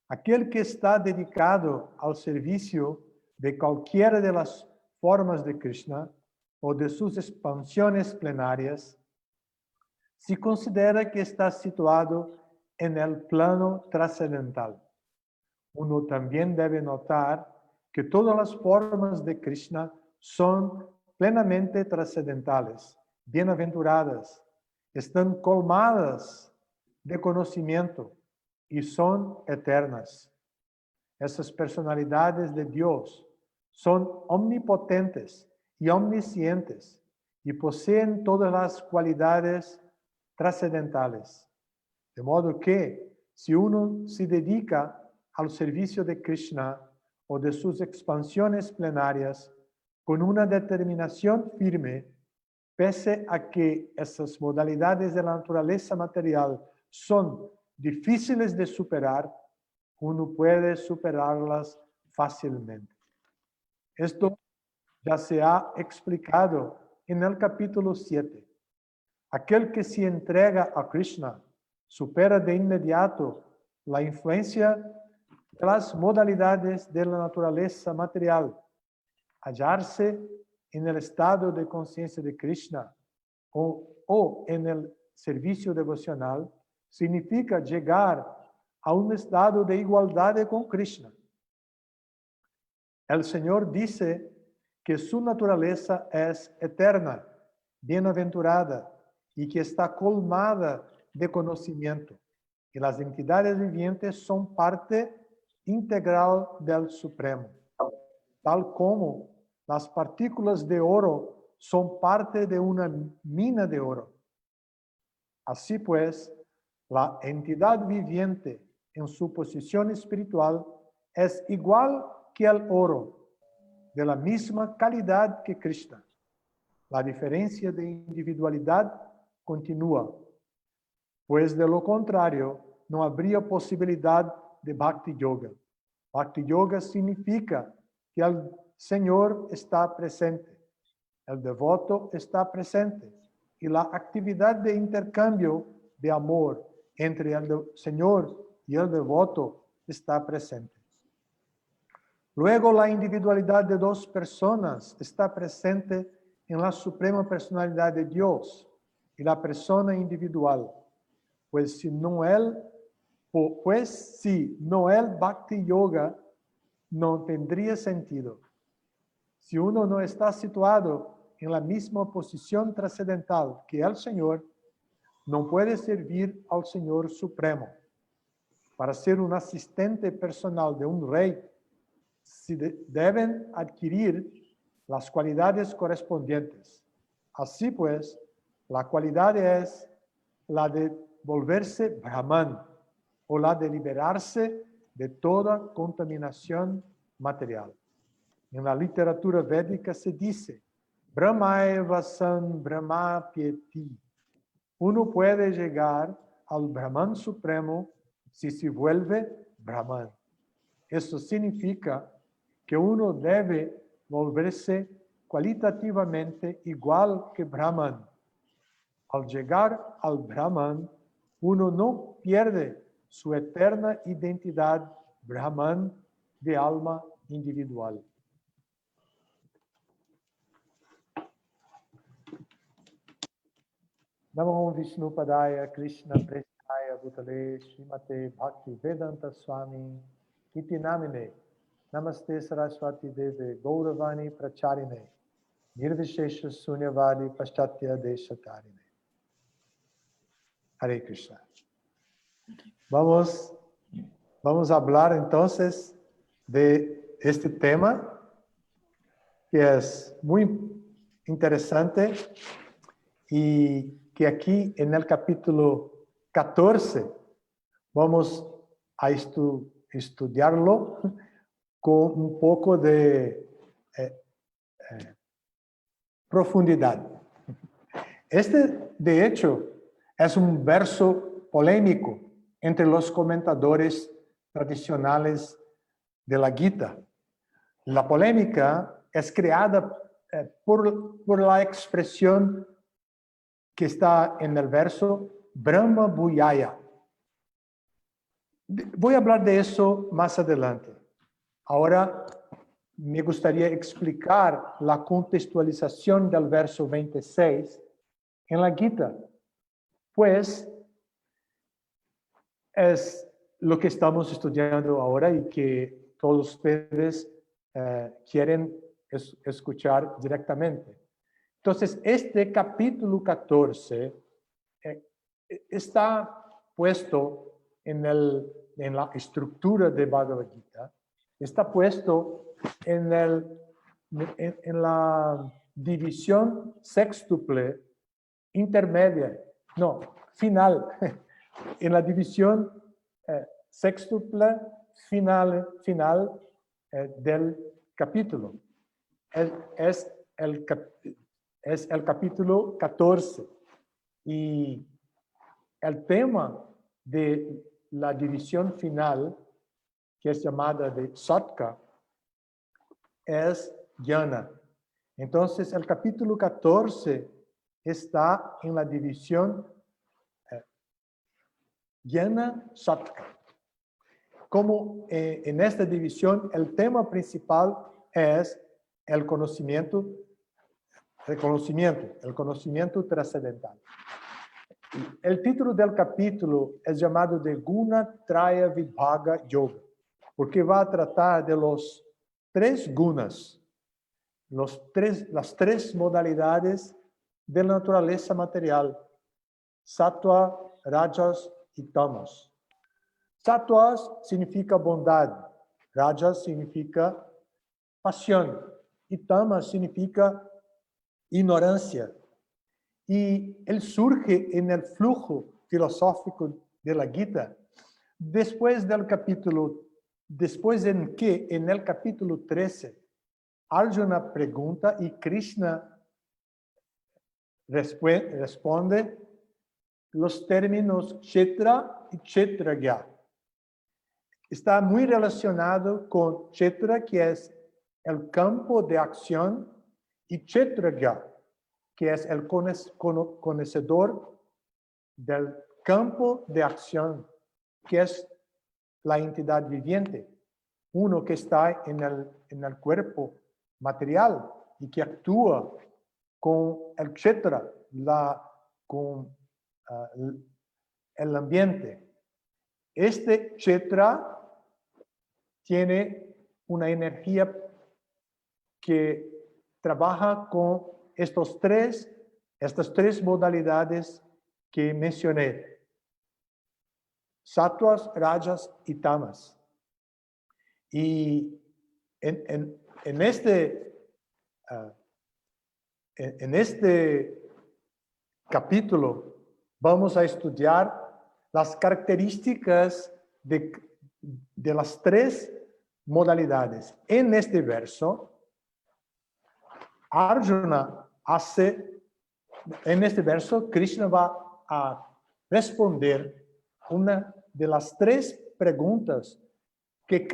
Aquel que está dedicado al servicio de cualquiera de las formas de Krishna o de sus expansiones plenarias, se considera que está situado en el plano trascendental. Uno también debe notar que todas las formas de Krishna son plenamente trascendentales, bienaventuradas, están colmadas de conocimiento y son eternas. Esas personalidades de Dios son omnipotentes y omniscientes y poseen todas las cualidades trascendentales. De modo que, si uno se dedica al servicio de Krishna o de sus expansiones plenarias con una determinación firme, pese a que esas modalidades de la naturaleza material son difíciles de superar, uno puede superarlas fácilmente. Esto ya se ha explicado en el capítulo 7. Aquel que se entrega a Krishna supera de inmediato la influencia de las modalidades de la naturaleza material. Hallarse en el estado de conciencia de Krishna o en el servicio devocional significa llegar a un estado de igualdad con Krishna. El Señor dice que su naturaleza es eterna, bienaventurada y que está colmada de conocimiento. Y las entidades vivientes son parte integral del Supremo, tal como las partículas de oro son parte de una mina de oro. Así pues, la entidad viviente en su posición espiritual es igual que el oro, de la misma calidad que Krishna. La diferencia de individualidad continúa, pues de lo contrario no habría posibilidad de Bhakti Yoga. Bhakti Yoga significa que el Señor está presente, el devoto está presente y la actividad de intercambio de amor entre el Señor y el devoto está presente. Luego, la individualidad de dos personas está presente en la suprema personalidad de Dios y la persona individual. Pues si no el Bhakti Yoga no tendría sentido. Si uno no está situado en la misma posición trascendental que el Señor, no puede servir al Señor Supremo. Para ser un asistente personal de un rey, se deben adquirir las cualidades correspondientes. Así pues, la cualidad es la de volverse Brahman o la de liberarse de toda contaminación material. En la literatura védica se dice, Brahmaeva san Brahmapieti. Uno puede llegar al Brahman Supremo si se vuelve Brahman. Eso significa que uno debe volverse cualitativamente igual que Brahman. Al llegar al Brahman, uno no pierde su eterna identidad Brahman de alma individual. Namo Vishnu Padaya Krishna Prestaya Bhutale Srimate Bhakti Vedanta Swami Iti Namine Namaste Saraswati Deve Gauravani Pracharine Nirvishesha Sunyavadi Paschatya Deshatarine. Hare Krishna. Vamos a hablar entonces de este tema que es muy interesante y que aquí en el capítulo 14 vamos a estudiarlo con un poco de profundidad. Este, de hecho, es un verso polémico entre los comentadores tradicionales de la Gita. La polémica es creada por la expresión que está en el verso Brahma Bhuyaya. Voy a hablar de eso más adelante. Ahora me gustaría explicar la contextualización del verso 26 en la Gita, pues es lo que estamos estudiando ahora y que todos ustedes quieren escuchar directamente. Entonces, este capítulo 14 está puesto en la estructura de Bhagavad Gita, está puesto en la división sextuple intermedia, no, final, en la división sextuple final del capítulo. Es el capítulo 14 y el tema de la división final, que es llamada de Satka, es Jnana. Entonces, el capítulo 14 está en la división Jnana Satka. Como en esta división, el tema principal es el conocimiento trascendental. El título del capítulo es llamado de Guna Traya Vibhaga Yoga, porque va a tratar de los tres gunas, las tres modalidades de la naturaleza material: sattva, rajas y tamas. Sattvas significa bondad, rajas significa pasión y tamas significa ignorancia. Y él surge en el flujo filosófico de la Gita después en que en el capítulo 13 Arjuna pregunta y Krishna responde los términos kshetra y kshetragya. Está muy relacionado con kshetra, que es el campo de acción, y kshetragya, que es el conocedor del campo de acción, que es la entidad viviente, uno que está en el cuerpo material y que actúa con el kshetra, con el ambiente. Este kshetra tiene una energía que trabaja con estas tres modalidades que mencioné: sattvas, rajas y tamas. Y en este capítulo vamos a estudiar las características de las tres modalidades. En este verso, Krishna va a responder una de las tres preguntas que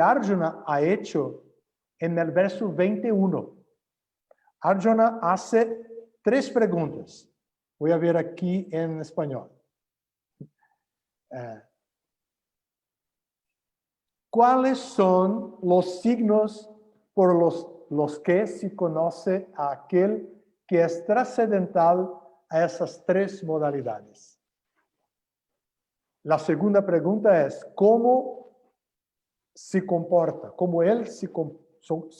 Arjuna ha hecho en el verso 21. Arjuna hace tres preguntas. Voy a ver aquí en español. ¿Cuáles son los signos por los que se conoce a aquel que es trascendental a esas tres modalidades? La segunda pregunta es, ¿cómo se comporta? ¿Cómo él se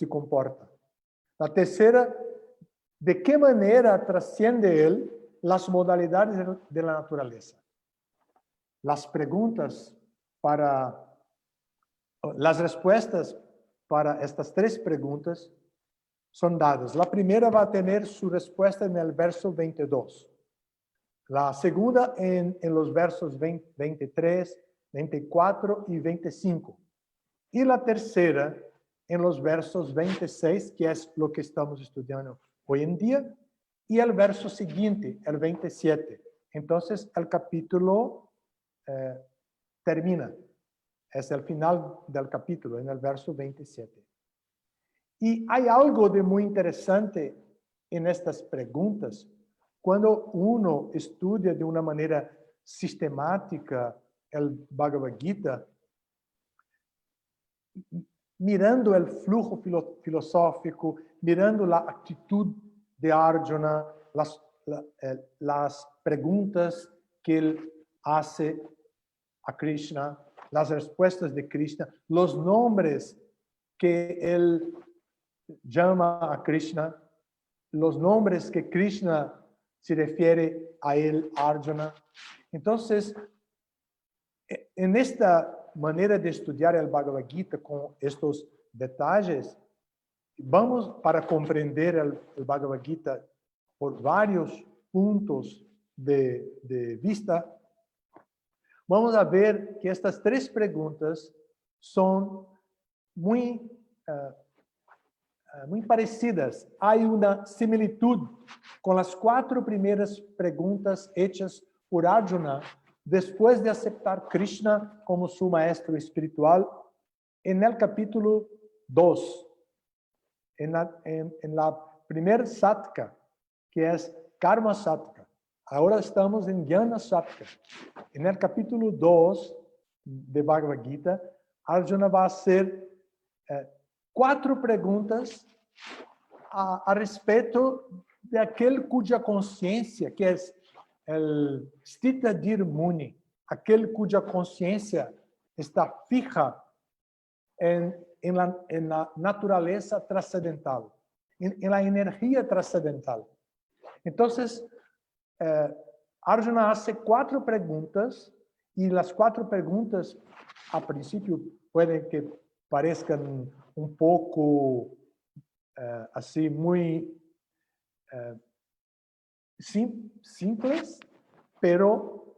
comporta? La tercera, ¿de qué manera trasciende él las modalidades de la naturaleza? Las respuestas para estas tres preguntas son dadas. La primera va a tener su respuesta en el verso 22. La segunda en los versos 23, 24 y 25. Y la tercera en los versos 26, que es lo que estamos estudiando hoy en día, y el verso siguiente, el 27. Entonces, el capítulo termina. Es el final del capítulo, en el verso 27. Y hay algo de muy interesante en estas preguntas. Cuando uno estudia de una manera sistemática el Bhagavad Gita, mirando el flujo filosófico, mirando la actitud de Arjuna, las preguntas que él hace a Krishna, las respuestas de Krishna, los nombres que él llama a Krishna, los nombres que Krishna se refiere a él, Arjuna. Entonces, en esta manera de estudiar el Bhagavad Gita con estos detalles, vamos para comprender el Bhagavad Gita por varios puntos de vista. Vamos a ver que estas tres preguntas son muy parecidas. Hay una similitud con las 4 primeras preguntas hechas por Arjuna después de aceptar Krishna como su maestro espiritual en el capítulo 2, en la primer satka, que es Karma Satka. Ahora estamos en Jnana Satka. En el capítulo 2 de Bhagavad Gita, Arjuna va a hacer 4 preguntas a respecto de aquel cuya conciencia, que es el Stita Dhir Muni, aquel cuya conciencia está fija en la naturaleza trascendental, en la energía trascendental. Entonces, Arjuna hace 4 preguntas, y las 4 preguntas, a principio, pueden que parezcan un poco así muy simples, pero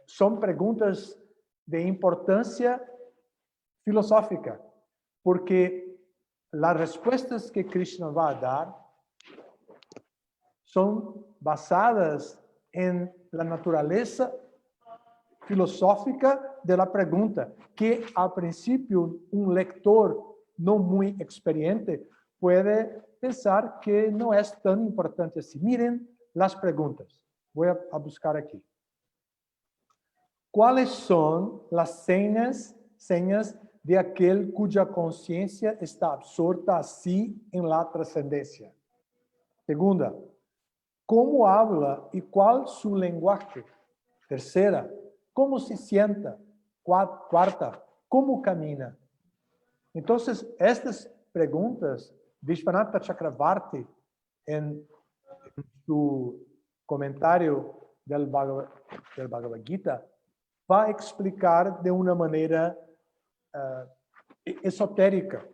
son preguntas de importancia filosófica, porque las respuestas que Krishna va a dar son basadas en la naturaleza filosófica de la pregunta, que al principio un lector no muy experiente puede pensar que no es tan importante así. Miren las preguntas. Voy a buscar aquí. ¿Cuáles son las señas de aquel cuya conciencia está absorta así en la trascendencia? Segunda, ¿cómo habla y cuál su lenguaje? Tercera, ¿cómo se sienta? Cuarta, ¿cómo camina? Entonces, estas preguntas, Vishwanatha Chakravarti, en su comentario del Bhagavad Gita, va a explicar de una manera esotérica.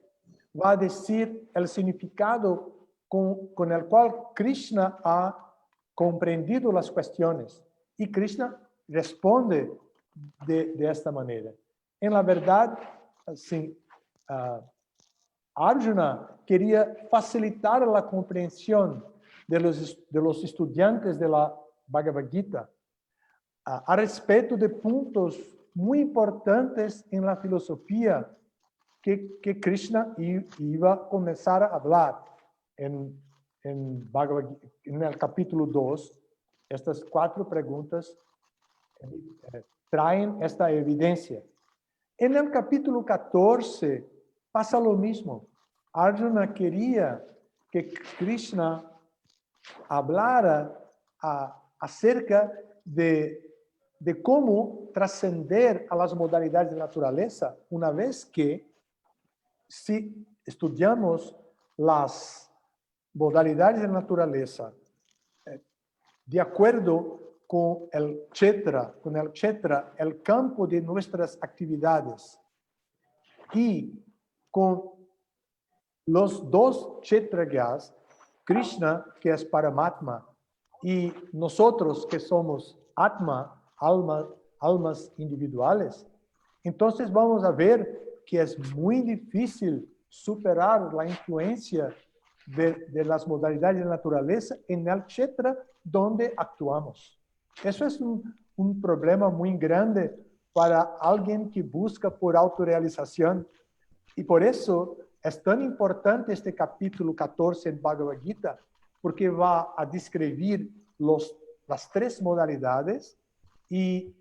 Va a decir el significado con el cual Krishna ha comprendido las cuestiones. Y Krishna responde de esta manera. En la verdad, sí, Arjuna quería facilitar la comprensión de los estudiantes de la Bhagavad Gita a respecto de puntos muy importantes en la filosofía que Krishna iba a comenzar a hablar en el capítulo 2. Estas 4 preguntas traen esta evidencia. En el capítulo 14 pasa lo mismo. Arjuna quería que Krishna hablara acerca de cómo trascender a las modalidades de naturaleza, una vez que, si estudiamos las modalidades de naturaleza de acuerdo con el kshetra, el campo de nuestras actividades, y con los 2 kshetragyas, Krishna, que es Paramatma, y nosotros, que somos Atma, almas individuales, entonces vamos a ver que es muy difícil superar la influencia de las modalidades de la naturaleza en el kshetra donde actuamos. Eso es un problema muy grande para alguien que busca por autorrealización. Y por eso es tan importante este capítulo 14 en Bhagavad Gita, porque va a describir las 3 modalidades y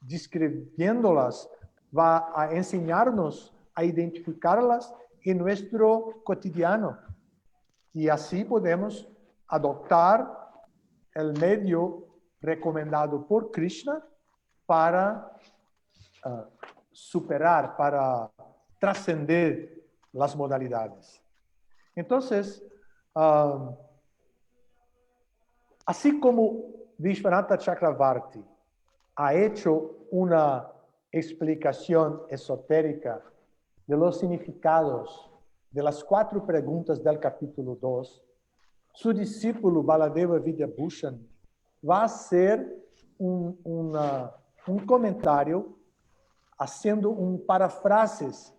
describiéndolas, va a enseñarnos a identificarlas en nuestro cotidiano. Y así podemos adoptar el medio recomendado por Krishna para superar, para trascender las modalidades. Entonces, así como Vishwanatha Chakravarti ha hecho una explicación esotérica de los significados de las 4 preguntas del capítulo 2, su discípulo Baladeva Vidyabhushan va a hacer un comentario haciendo un paráfrasis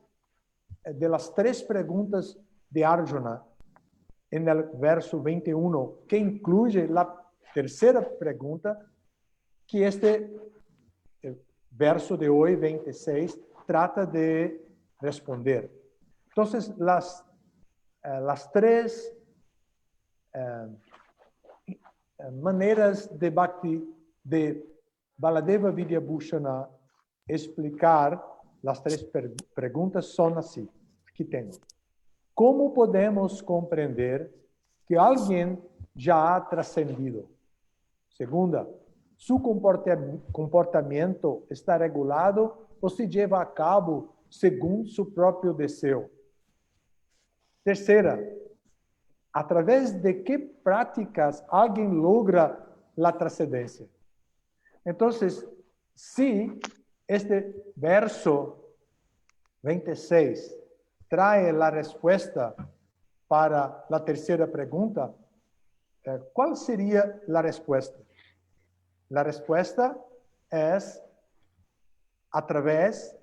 de las 3 preguntas de Arjuna en el verso 21, que incluye la tercera pregunta, que verso de hoy, 26, trata de responder. Entonces, las 3 maneras de Bhakti de Baladeva Vidyabhushana explicar las 3 preguntas son así. Aquí tengo. ¿Cómo podemos comprender que alguien ya ha trascendido? Segunda, ¿su comportamiento está regulado o se lleva a cabo según su propio deseo? Tercera, ¿a través de qué prácticas alguien logra la trascendencia? Entonces, si este verso 26 trae la respuesta para la tercera pregunta, ¿cuál sería la respuesta? La respuesta es a través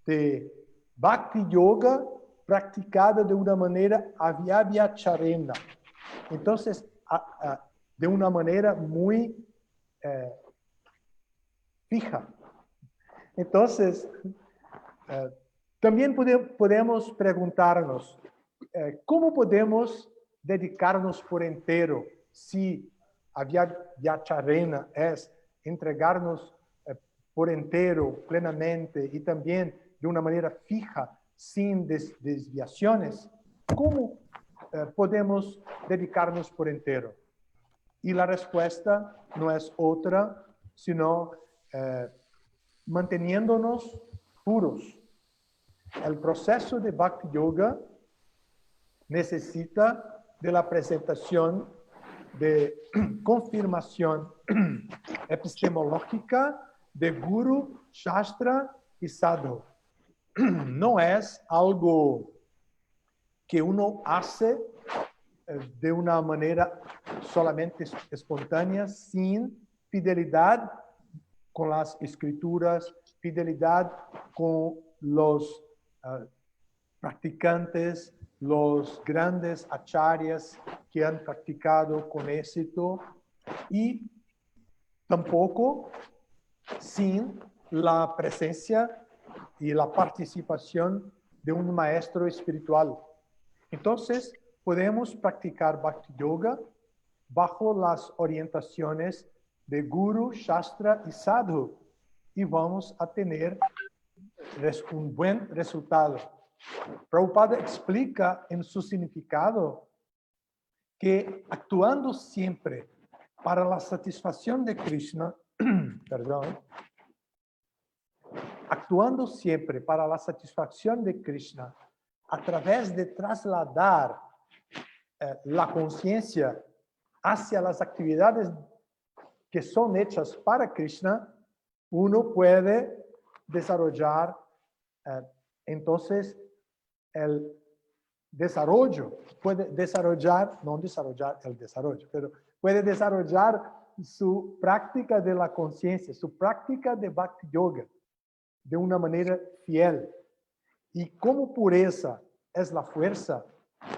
de Bhakti Yoga practicada de una manera avyabhyacharena. Entonces, de una manera muy fija. Entonces, también podemos preguntarnos, ¿cómo podemos dedicarnos por entero si avyabhyacharena es entregarnos por entero, plenamente y también de una manera fija, sin desviaciones? ¿Cómo podemos dedicarnos por entero? Y la respuesta no es otra, sino manteniéndonos puros. El proceso de Bhakti Yoga necesita de la presentación de confirmación epistemológica de Guru, Shastra y Sadhu. No es algo que uno hace de una manera solamente espontánea, sin fidelidad con las escrituras, fidelidad con los practicantes, los grandes acharyas que han practicado con éxito, y tampoco sin la presencia y la participación de un maestro espiritual. Entonces, podemos practicar Bhakti Yoga bajo las orientaciones de Guru, Shastra y Sadhu, y vamos a tener un buen resultado. Prabhupada explica en su significado que actuando siempre para la satisfacción de Krishna, actuando siempre para la satisfacción de Krishna, a través de trasladar la conciencia hacia las actividades que son hechas para Krishna, uno puede desarrollar entonces el desarrollo, puede desarrollar, no desarrollar el desarrollo, pero puede desarrollar su práctica de la conciencia, su práctica de Bhakti Yoga de una manera fiel. Y como pureza es la fuerza,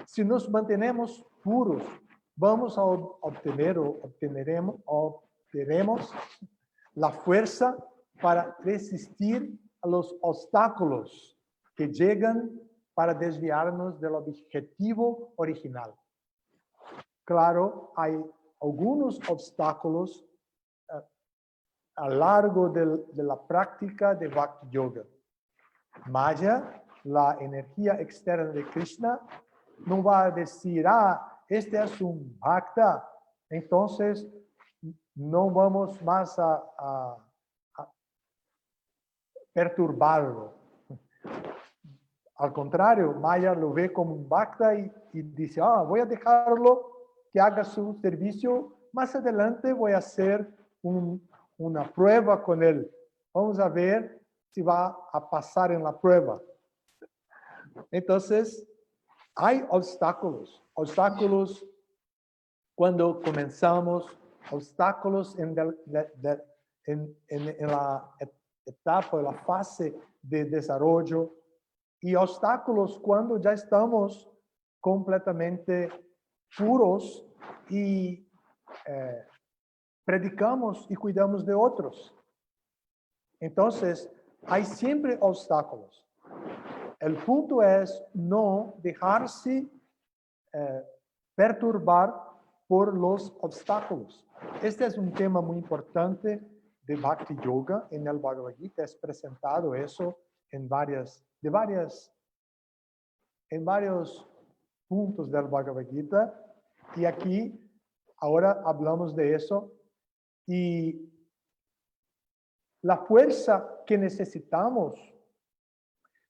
si nos mantenemos puros, vamos a obteneremos la fuerza para resistir a los obstáculos que llegan para desviarnos del objetivo original. Claro, hay algunos obstáculos a lo largo de la práctica de Bhakti Yoga. Maya, la energía externa de Krishna, no va a decir, este es un bhakta, entonces no vamos más a perturbarlo. Al contrario, Maya lo ve como un bhakta y dice, voy a dejarlo que haga su servicio, más adelante voy a hacer una prueba con él. Vamos a ver si va a pasar en la prueba. Entonces, hay obstáculos cuando comenzamos, obstáculos en la etapa, la fase de desarrollo, y obstáculos cuando ya estamos completamente puros y predicamos y cuidamos de otros. Entonces, hay siempre obstáculos. El punto es no dejarse perturbar por los obstáculos. Este es un tema muy importante de Bhakti Yoga en el Bhagavad Gita. Es presentado eso en varios puntos del Bhagavad Gita. Y aquí, ahora hablamos de eso. Y la fuerza que necesitamos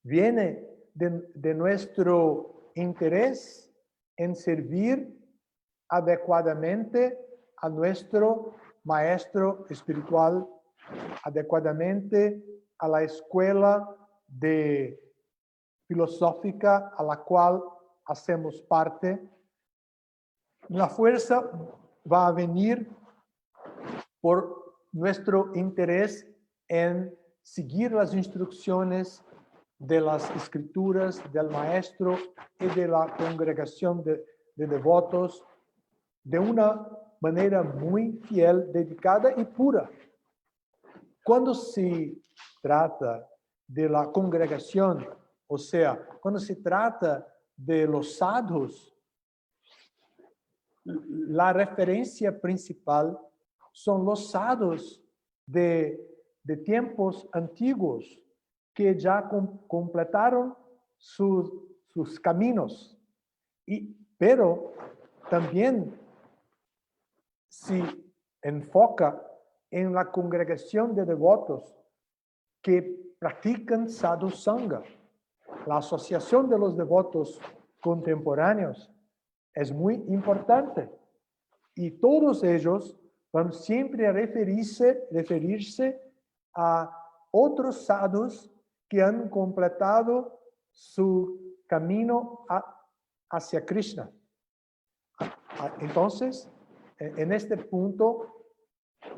viene de nuestro interés en servir adecuadamente a nuestro maestro espiritual, adecuadamente a la escuela de filosófica a la cual hacemos parte. La fuerza va a venir por nuestro interés en seguir las instrucciones de las escrituras del maestro y de la congregación de devotos de una manera muy fiel, dedicada y pura. Cuando se trata de la congregación, o sea, cuando se trata de los sadhus, la referencia principal son los sadhus de tiempos antiguos que ya completaron sus caminos. Pero también se enfoca en la congregación de devotos que practican sadhu sangha. La asociación de los devotos contemporáneos es muy importante y todos ellos van siempre a referirse a otros sadhus que han completado su camino hacia Krishna. Entonces, en este punto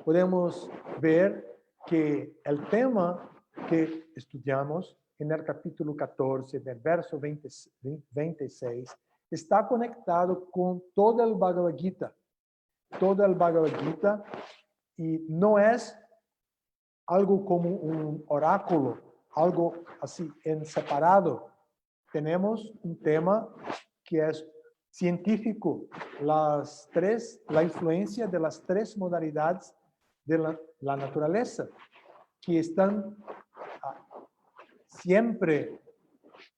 podemos ver que el tema que estudiamos en el capítulo 14, del verso 26, está conectado con todo el Bhagavad Gita. Todo el Bhagavad Gita, y no es algo como un oráculo, algo así en separado. Tenemos un tema que es científico, la influencia de las tres modalidades de la naturaleza, que están siempre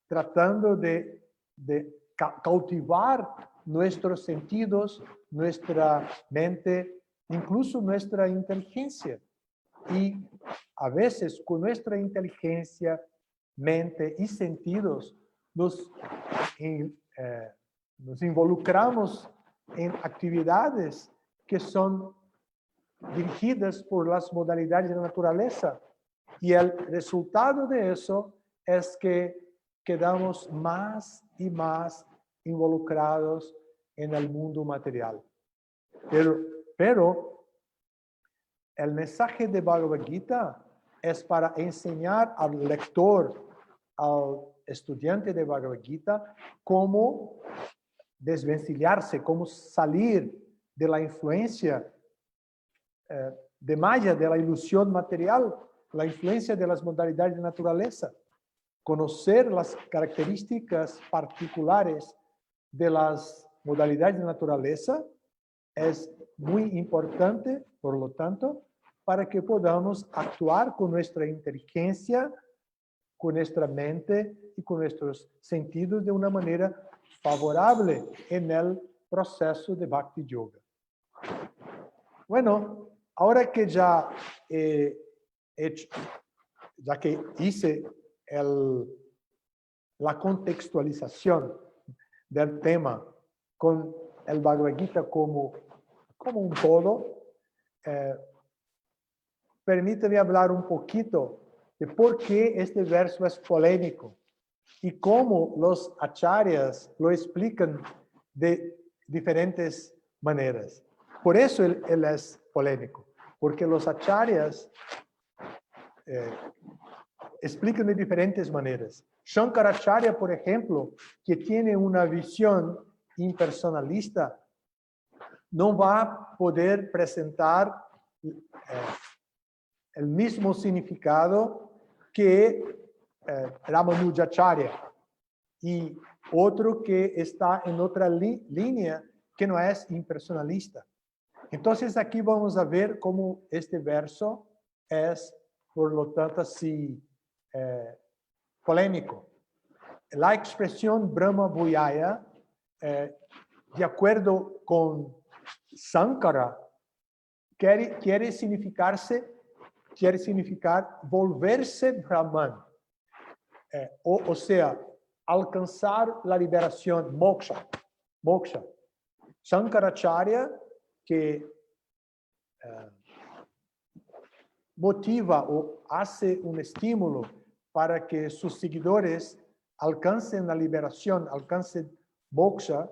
tratando de cautivar nuestros sentidos, nuestra mente, incluso nuestra inteligencia. Y a veces con nuestra inteligencia, mente y sentidos nos involucramos en actividades que son dirigidas por las modalidades de la naturaleza. Y el resultado de eso es que quedamos más y más involucrados en el mundo material. Pero el mensaje de Bhagavad Gita es para enseñar al lector, al estudiante de Bhagavad Gita, cómo desvencillarse, cómo salir de la influencia de Maya, de la ilusión material, la influencia de las modalidades de naturaleza. Conocer las características particulares de las modalidades de naturaleza es muy importante, por lo tanto, para que podamos actuar con nuestra inteligencia, con nuestra mente y con nuestros sentidos de una manera favorable en el proceso de Bhakti Yoga. Bueno, ahora que ya que hice la contextualización del tema con el Bhagavad Gita como un todo, permítame hablar un poquito de por qué este verso es polémico y cómo los acharyas lo explican de diferentes maneras. Por eso él es polémico, porque los acharyas explican de diferentes maneras. Shankaracharya, por ejemplo, que tiene una visión impersonalista, no va a poder presentar el mismo significado que Ramanujacharya y otro que está en otra línea que no es impersonalista. Entonces aquí vamos a ver cómo este verso es, por lo tanto, así polémico. La expresión Brahma Bhuyaya, de acuerdo con Sankara, quiere significar volverse Brahman, o sea, alcanzar la liberación, moksha. Shankaracharya, que motiva o hace un estímulo para que sus seguidores alcancen la liberación, alcancen moksha,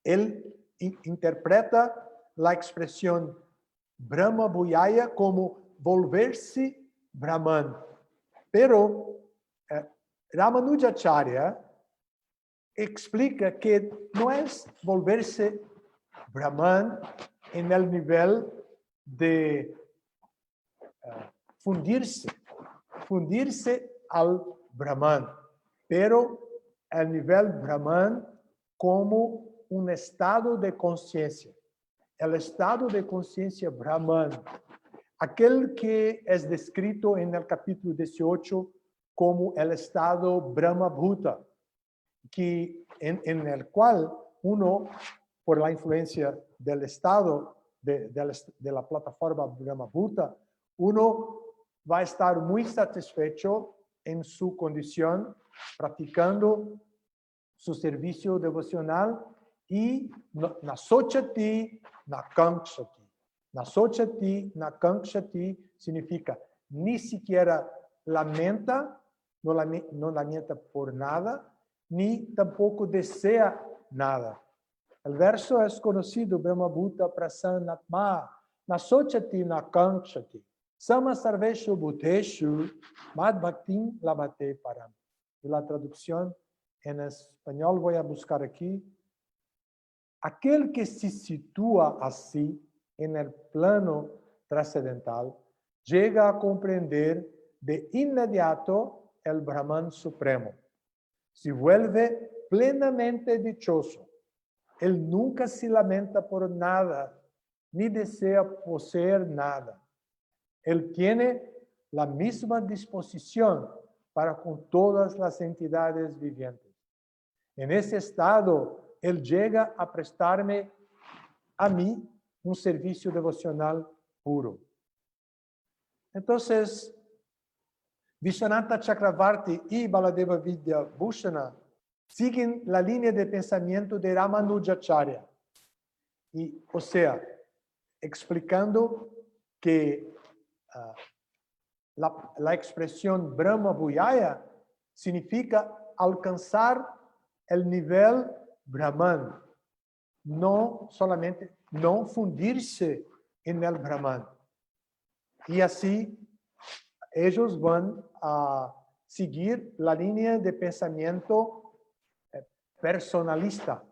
él interpreta la expresión Brahma Bhuyaya como volverse Brahman. Pero Ramanujacharya explica que no es volverse Brahman en el nivel de fundirse al Brahman, pero el nivel Brahman como un estado de conciencia. El estado de conciencia Brahman, aquel que es descrito en el capítulo 18 como el estado Brahma Bhuta, en el cual uno, por la influencia del estado de la plataforma Brahma Bhuta, uno va a estar muy satisfecho en su condición, practicando su servicio devocional y nasochati nakamkshati. Nasochati nakamkshati significa ni siquiera lamenta, no lamenta por nada, ni tampoco desea nada. El verso es conocido, Brahma Bhuta prasannatma, nasochati nakamkshati, sama sarveshu bhuteshu, mad bhaktim labhate param. Y la traducción en español voy a buscar aquí. Aquel que se sitúa así en el plano trascendental llega a comprender de inmediato el Brahman Supremo. Se vuelve plenamente dichoso. Él nunca se lamenta por nada, ni desea poseer nada. Él tiene la misma disposición para con todas las entidades vivientes. En ese estado, él llega a prestarme a mí un servicio devocional puro. Entonces, Vishwanatha Chakravarti y Baladeva Vidya Bhushana siguen la línea de pensamiento de Ramanujacharya. Y, o sea, explicando que la expresión Brahma Bhuyaya significa alcanzar el nivel Brahman, no solamente no fundirse en el Brahman. Y así ellos van a seguir la línea de pensamiento personalista,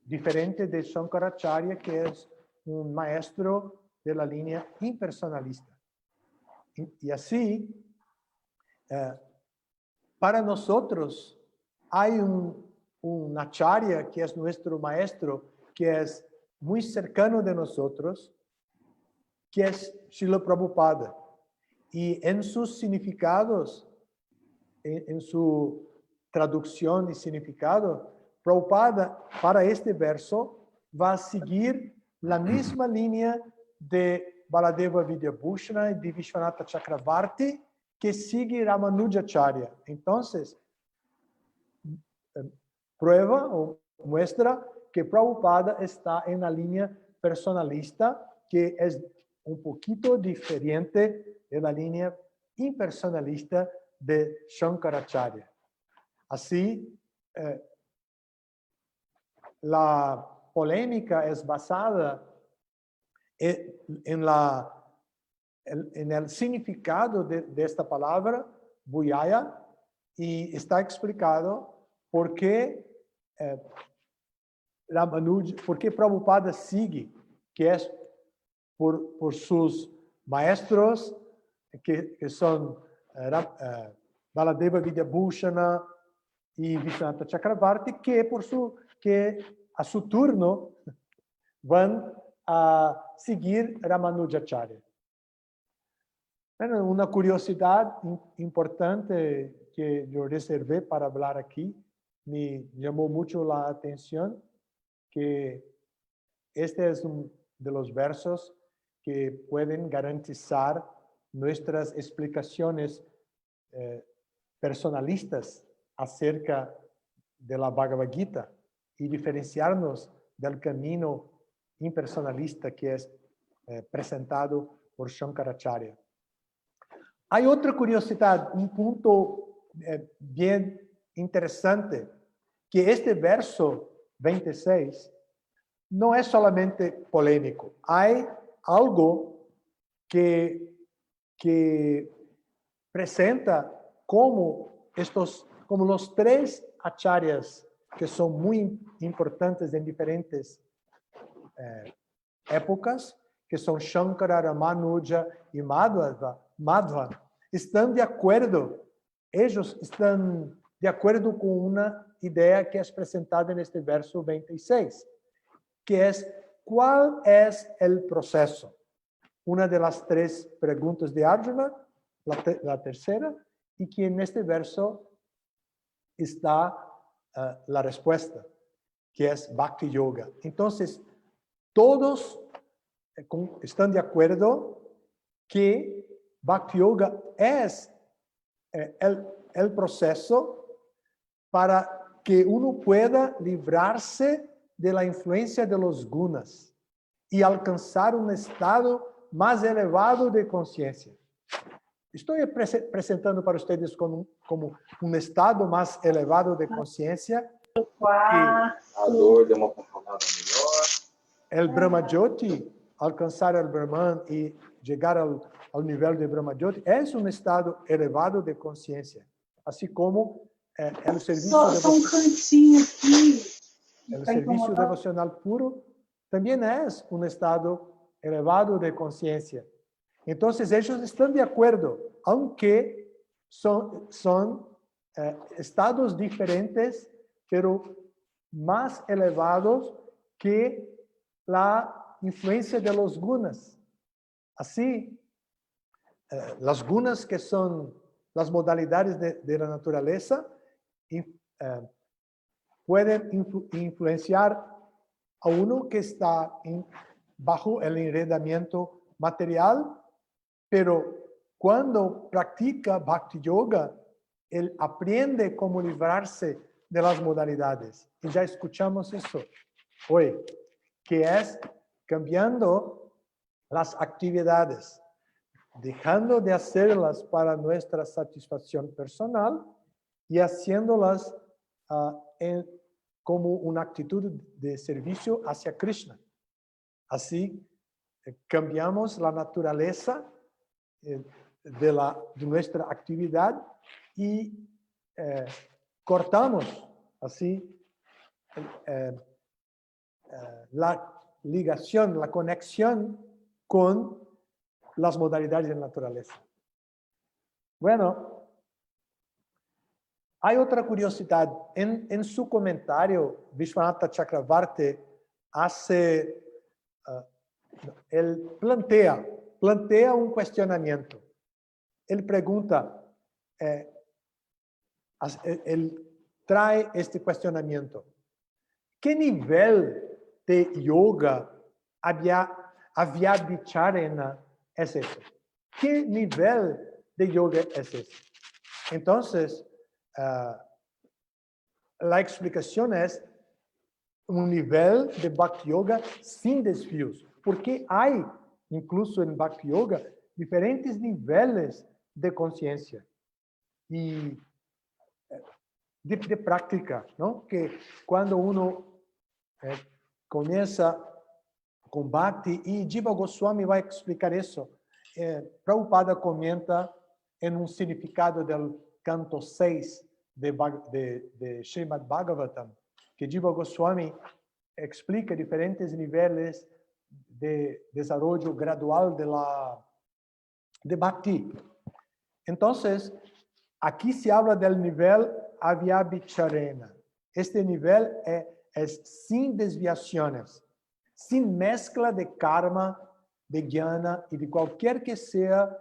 diferente de Shankaracharya, que es un maestro de la línea impersonalista. Y así, para nosotros hay un acharya que es nuestro maestro, que es muy cercano de nosotros, que es Srila Prabhupada. Y en sus significados, en su traducción y significado, Prabhupada para este verso va a seguir la misma línea de Baladeva Vidyabhushana y de Vishwanatha Chakravarti que sigue Ramanujacharya. Entonces, prueba o muestra que Prabhupada está en la línea personalista, que es un poquito diferente de la línea impersonalista de Shankaracharya. Así, la polémica es basada en el significado de esta palabra, Buyaya, y está explicado por qué Prabhupada sigue, que es por sus maestros, que son Baladeva Vidyabhushana y Vishwanatha Chakravarti, que a su turno van a seguir Ramanujacharya. Bueno, una curiosidad importante que yo reservé para hablar aquí, me llamó mucho la atención, que este es uno de los versos que pueden garantizar nuestras explicaciones personalistas acerca de la Bhagavad Gita y diferenciarnos del camino impersonalista que es presentado por Shankaracharya. Hay otra curiosidad, un punto bien interesante, que este verso 26 no es solamente polémico. Hay algo que presenta como los tres acharyas que son muy importantes en diferentes épocas, que son Shankara, Ramanuja y Madhva, están de acuerdo, ellos están de acuerdo con una idea que es presentada en este verso 26, que es, ¿cuál es el proceso? Una de las tres preguntas de Arjuna, la tercera, y que en este verso está la respuesta, que es Bhakti Yoga. Entonces, todos están de acuerdo que Bhakti Yoga es el proceso para que uno pueda librarse de la influencia de los gunas y alcanzar un estado más elevado de conciencia. Estoy presentando para ustedes como un estado más elevado de conciencia. A dor de uma conformada melhor. El Brahma Jyoti, alcançar el Brahman y llegar al nivel de Brahma Jyoti, es un estado elevado de conciencia. Así como el servicio devocional puro también es un estado elevado de conciencia. Entonces ellos están de acuerdo, aunque son estados diferentes, pero más elevados que la influencia de los gunas. Así, las gunas, que son las modalidades de la naturaleza, pueden influenciar a uno que está bajo el enredamiento material, pero cuando practica Bhakti Yoga, él aprende cómo librarse de las modalidades. Y ya escuchamos eso hoy, que es cambiando las actividades, dejando de hacerlas para nuestra satisfacción personal y haciéndolas como una actitud de servicio hacia Krishna. Así, cambiamos la naturaleza de nuestra actividad y cortamos así la ligación, la conexión con las modalidades de la naturaleza. Bueno, hay otra curiosidad. En su comentario, Vishwanatha Chakravarti él plantea plantea un cuestionamiento. Él pregunta, él trae este cuestionamiento. ¿Qué nivel de yoga avyabhicharana es eso? ¿Qué nivel de yoga es ese? Entonces, la explicación es un nivel de Bhakti Yoga sin desvíos, porque hay, incluso en Bhakti Yoga, diferentes niveles de conciencia y de práctica, ¿no? Que cuando uno comienza con Bhakti, y Jiva Goswami va a explicar eso, Prabhupada comenta en un significado del canto 6 de Srimad Bhagavatam, que Jiva Goswami explica diferentes niveles de desarrollo gradual de Bhakti. Entonces, aquí se habla del nivel Avyabhicharana. Este nivel es sin desviaciones, sin mezcla de karma, de jnana y de cualquier que sea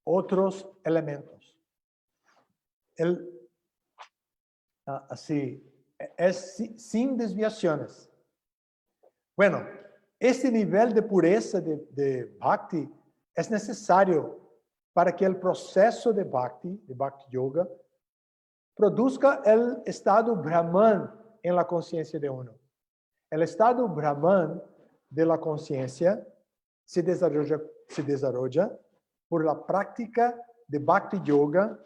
otros elementos. Así, es sin desviaciones. Bueno, este nivel de pureza de Bhakti es necesario para que el proceso de Bhakti Yoga, produzca el estado Brahman en la conciencia de uno. El estado Brahman de la conciencia se desarrolla por la práctica de Bhakti Yoga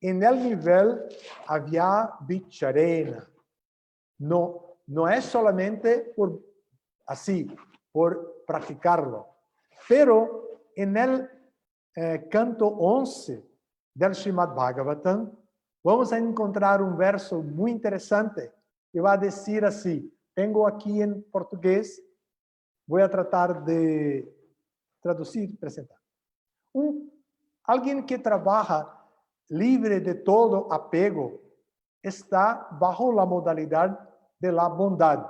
en el nivel Avyabhicharana. No es solamente por practicarlo, pero en el canto 11 del Srimad Bhagavatam, vamos a encontrar un verso muy interesante que va a decir así. Tengo aquí en portugués, voy a tratar de traducir y presentar. Alguien que trabaja libre de todo apego está bajo la modalidad de la bondad.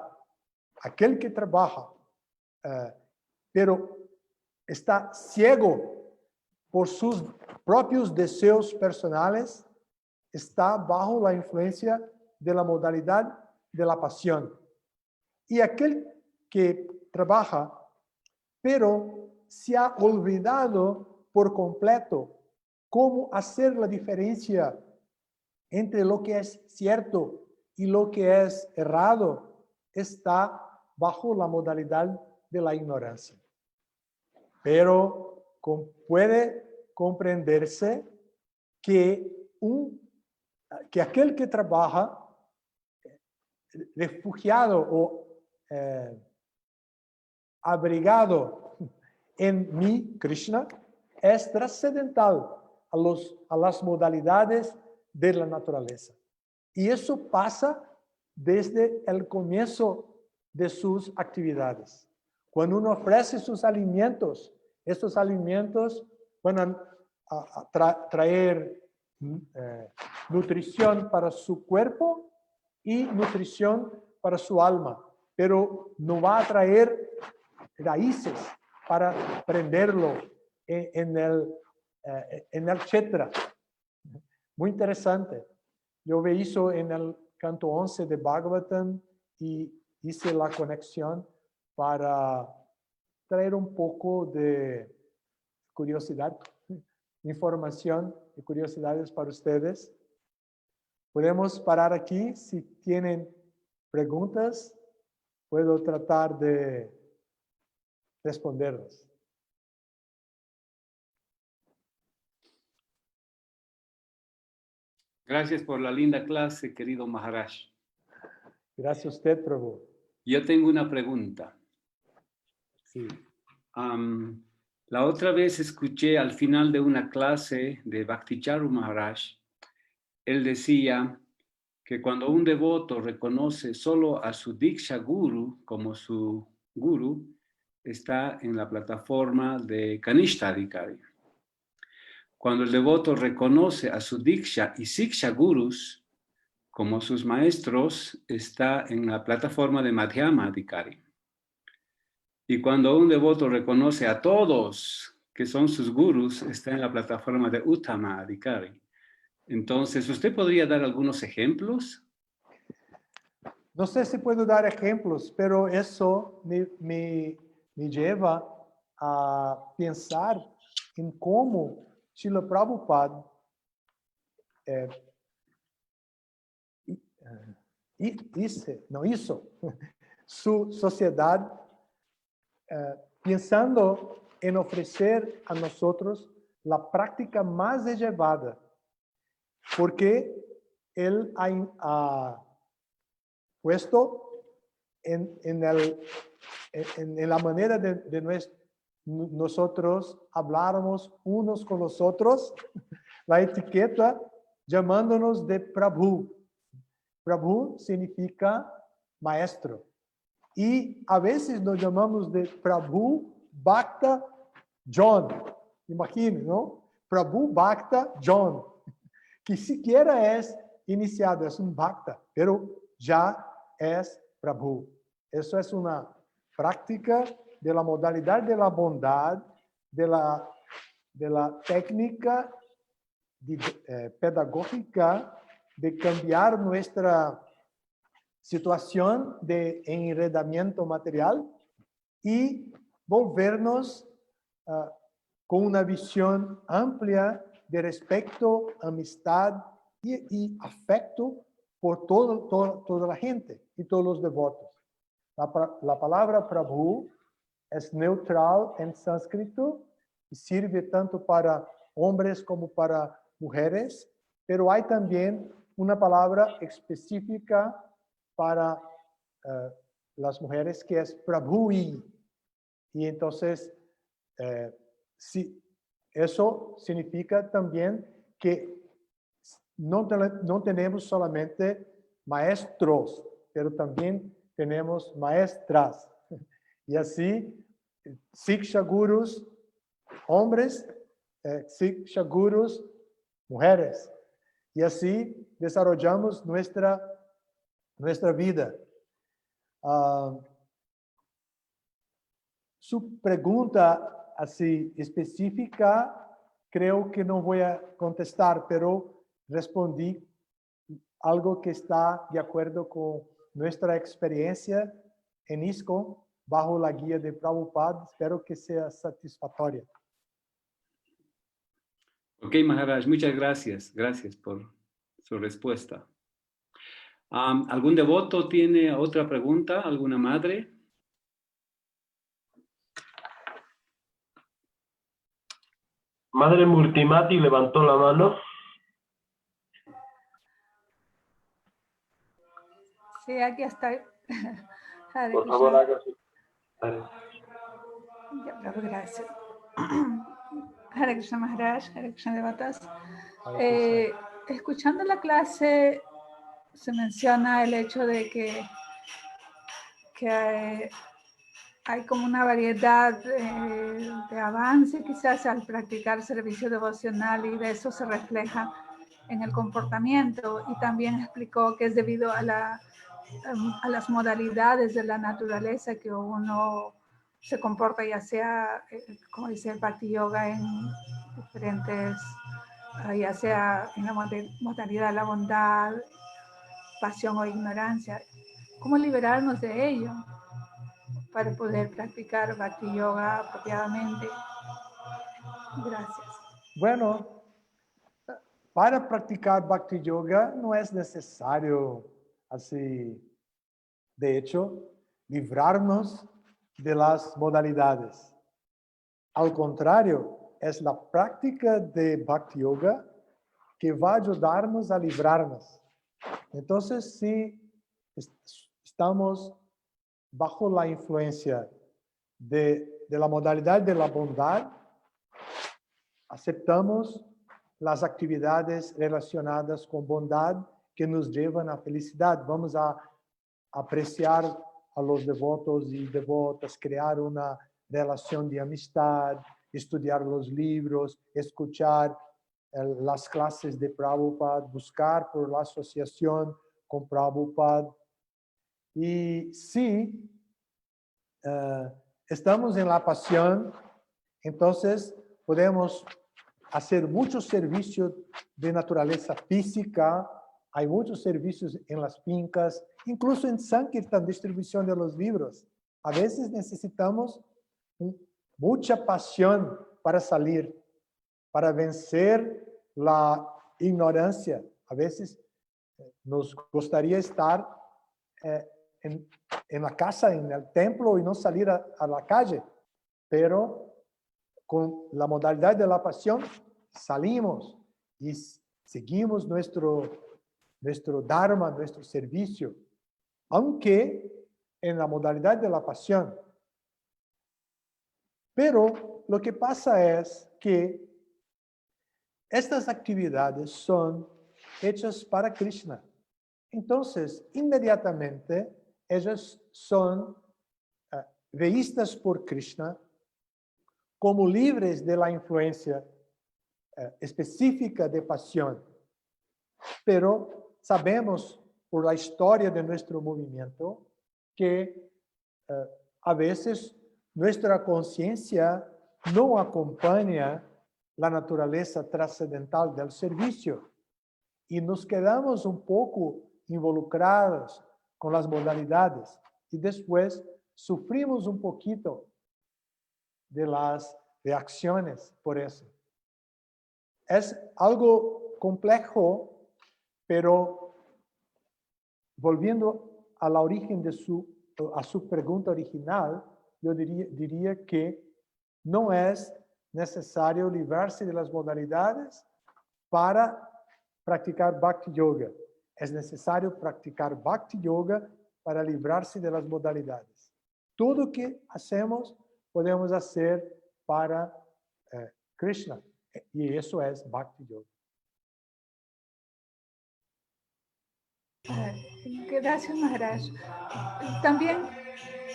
Aquel que trabaja, pero está ciego por sus propios deseos personales, está bajo la influencia de la modalidad de la pasión. Y aquel que trabaja, pero se ha olvidado por completo cómo hacer la diferencia entre lo que es cierto y lo que es errado, está bajo la modalidad de la ignorancia. Pero puede comprenderse que aquel que trabaja refugiado o abrigado en mi Krishna es trascendental a las modalidades de la naturaleza. Y eso pasa desde el comienzo de sus actividades. Cuando uno ofrece sus alimentos, estos alimentos van a traer nutrición para su cuerpo y nutrición para su alma, pero no va a traer raíces para prenderlo en el kshetra. Muy interesante. Yo vi eso en el canto 11 de Bhagavatam y hice la conexión para traer un poco de curiosidad, información y curiosidades para ustedes. Podemos parar aquí. Si tienen preguntas, puedo tratar de responderlas. Gracias por la linda clase, querido Maharaj. Gracias a usted, Prabhu. Yo tengo una pregunta. Sí. La otra vez escuché al final de una clase de Bhakticharu Maharaj, él decía que cuando un devoto reconoce solo a su Diksha Guru como su Guru, está en la plataforma de Kanishta Adhikari. Cuando el devoto reconoce a su Diksha y Siksha Gurus como sus maestros, está en la plataforma de Madhyama Adhikari. Y cuando un devoto reconoce a todos que son sus gurús, está en la plataforma de Uttama Adhikari. Entonces, ¿usted podría dar algunos ejemplos? No sé si puedo dar ejemplos, pero eso me lleva a pensar en cómo Srila Prabhupada hizo su sociedad pensando en ofrecer a nosotros la práctica más elevada, porque él ha puesto en la manera de nosotros habláramos unos con los otros, la etiqueta llamándonos de Prabhu. Prabhu significa maestro. Y a veces nos llamamos de Prabhu Bhakta John. Imagine, ¿no? Prabhu Bhakta John, que siquiera es iniciado, es un Bhakta, pero ya es Prabhu. Eso es una práctica de la modalidad de la bondad, de la técnica pedagógica de cambiar nuestra situación de enredamiento material y volvernos con una visión amplia de respeto, amistad y afecto por toda la gente y todos los devotos. La palabra Prabhu es neutral en sánscrito y sirve tanto para hombres como para mujeres, pero hay también una palabra específica para las mujeres que es Prabhui. Y entonces, sí, eso significa también que no tenemos solamente maestros, pero también tenemos maestras. Y así, Siksha Gurus, hombres, Siksha Gurus, mujeres. Y así desarrollamos nuestra vida. Su pregunta así específica, creo que no voy a contestar, pero respondí algo que está de acuerdo con nuestra experiencia en ISKCON bajo la guía de Prabhupada. Espero que sea satisfactoria. Ok, Maharaj, muchas gracias. Gracias por su respuesta. ¿Algún devoto tiene otra pregunta? ¿Alguna madre? Madre Multimati levantó la mano. Sí, aquí estoy. Hare Por Krishna. favor, hágase. Ya, Prabhu, gracias. Hare Krishna Maharaj, Hare Krishna Devatas. Escuchando la clase se menciona el hecho de que hay como una variedad de avance quizás al practicar servicio devocional, y de eso se refleja en el comportamiento, y también explicó que es debido a las modalidades de la naturaleza que uno se comporta, ya sea, como dice el Bhakti Yoga, en diferentes, ya sea en la modalidad de la bondad, pasión o ignorancia. ¿Cómo liberarnos de ello para poder practicar Bhakti Yoga apropiadamente? Gracias. Bueno, para practicar Bhakti Yoga no es necesario, así, de hecho, librarnos de las modalidades. Al contrario, es la práctica de Bhakti Yoga que va a ayudarnos a librarnos. Entonces, si estamos bajo la influencia de la modalidad de la bondad, aceptamos las actividades relacionadas con bondad que nos llevan a felicidad. Vamos a apreciar a los devotos y devotas, crear una relación de amistad, estudiar los libros, escuchar las clases de Prabhupada, buscar por la asociación con Prabhupada. Y sí, estamos en la pasión, entonces podemos hacer muchos servicios de naturaleza física, hay muchos servicios en las fincas, incluso en Sankirtan, distribución de los libros. A veces necesitamos mucha pasión para salir, para vencer la ignorancia. A veces nos gustaría estar en la casa, en el templo y no salir a la calle, pero con la modalidad de la pasión salimos y seguimos nuestro dharma, nuestro servicio, aunque en la modalidad de la pasión. Pero lo que pasa es que estas actividades son hechas para Krishna. Entonces, inmediatamente, ellas son vistas por Krishna como libres de la influencia específica de pasión. Pero sabemos por la historia de nuestro movimiento que a veces nuestra conciencia no acompaña la naturaleza trascendental del servicio y nos quedamos un poco involucrados con las modalidades y después sufrimos un poquito de las reacciones por eso. Es algo complejo, pero volviendo a la origen a su pregunta original, yo diría que no es necesario librarse de las modalidades para practicar Bhakti Yoga. Es necesario practicar Bhakti Yoga para librarse de las modalidades. Todo lo que hacemos podemos hacer para Krishna. Y eso es Bhakti Yoga. Gracias, Maharaj. También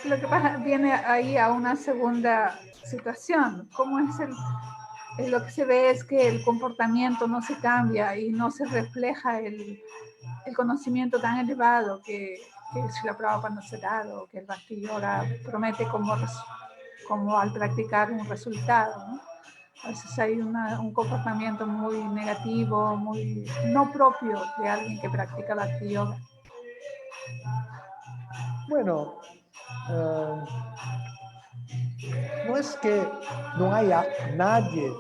lo que pasa viene ahí a una segunda situación. ¿Cómo es lo que se ve es que el comportamiento no se cambia y no se refleja el conocimiento tan elevado que Srila Prabhupada nos ha dado, que el Bhakti Yoga promete como al practicar un resultado, ¿no? A veces hay un comportamiento muy negativo, muy no propio de alguien que practica Bhakti Yoga. Bueno, no es que no haya nadie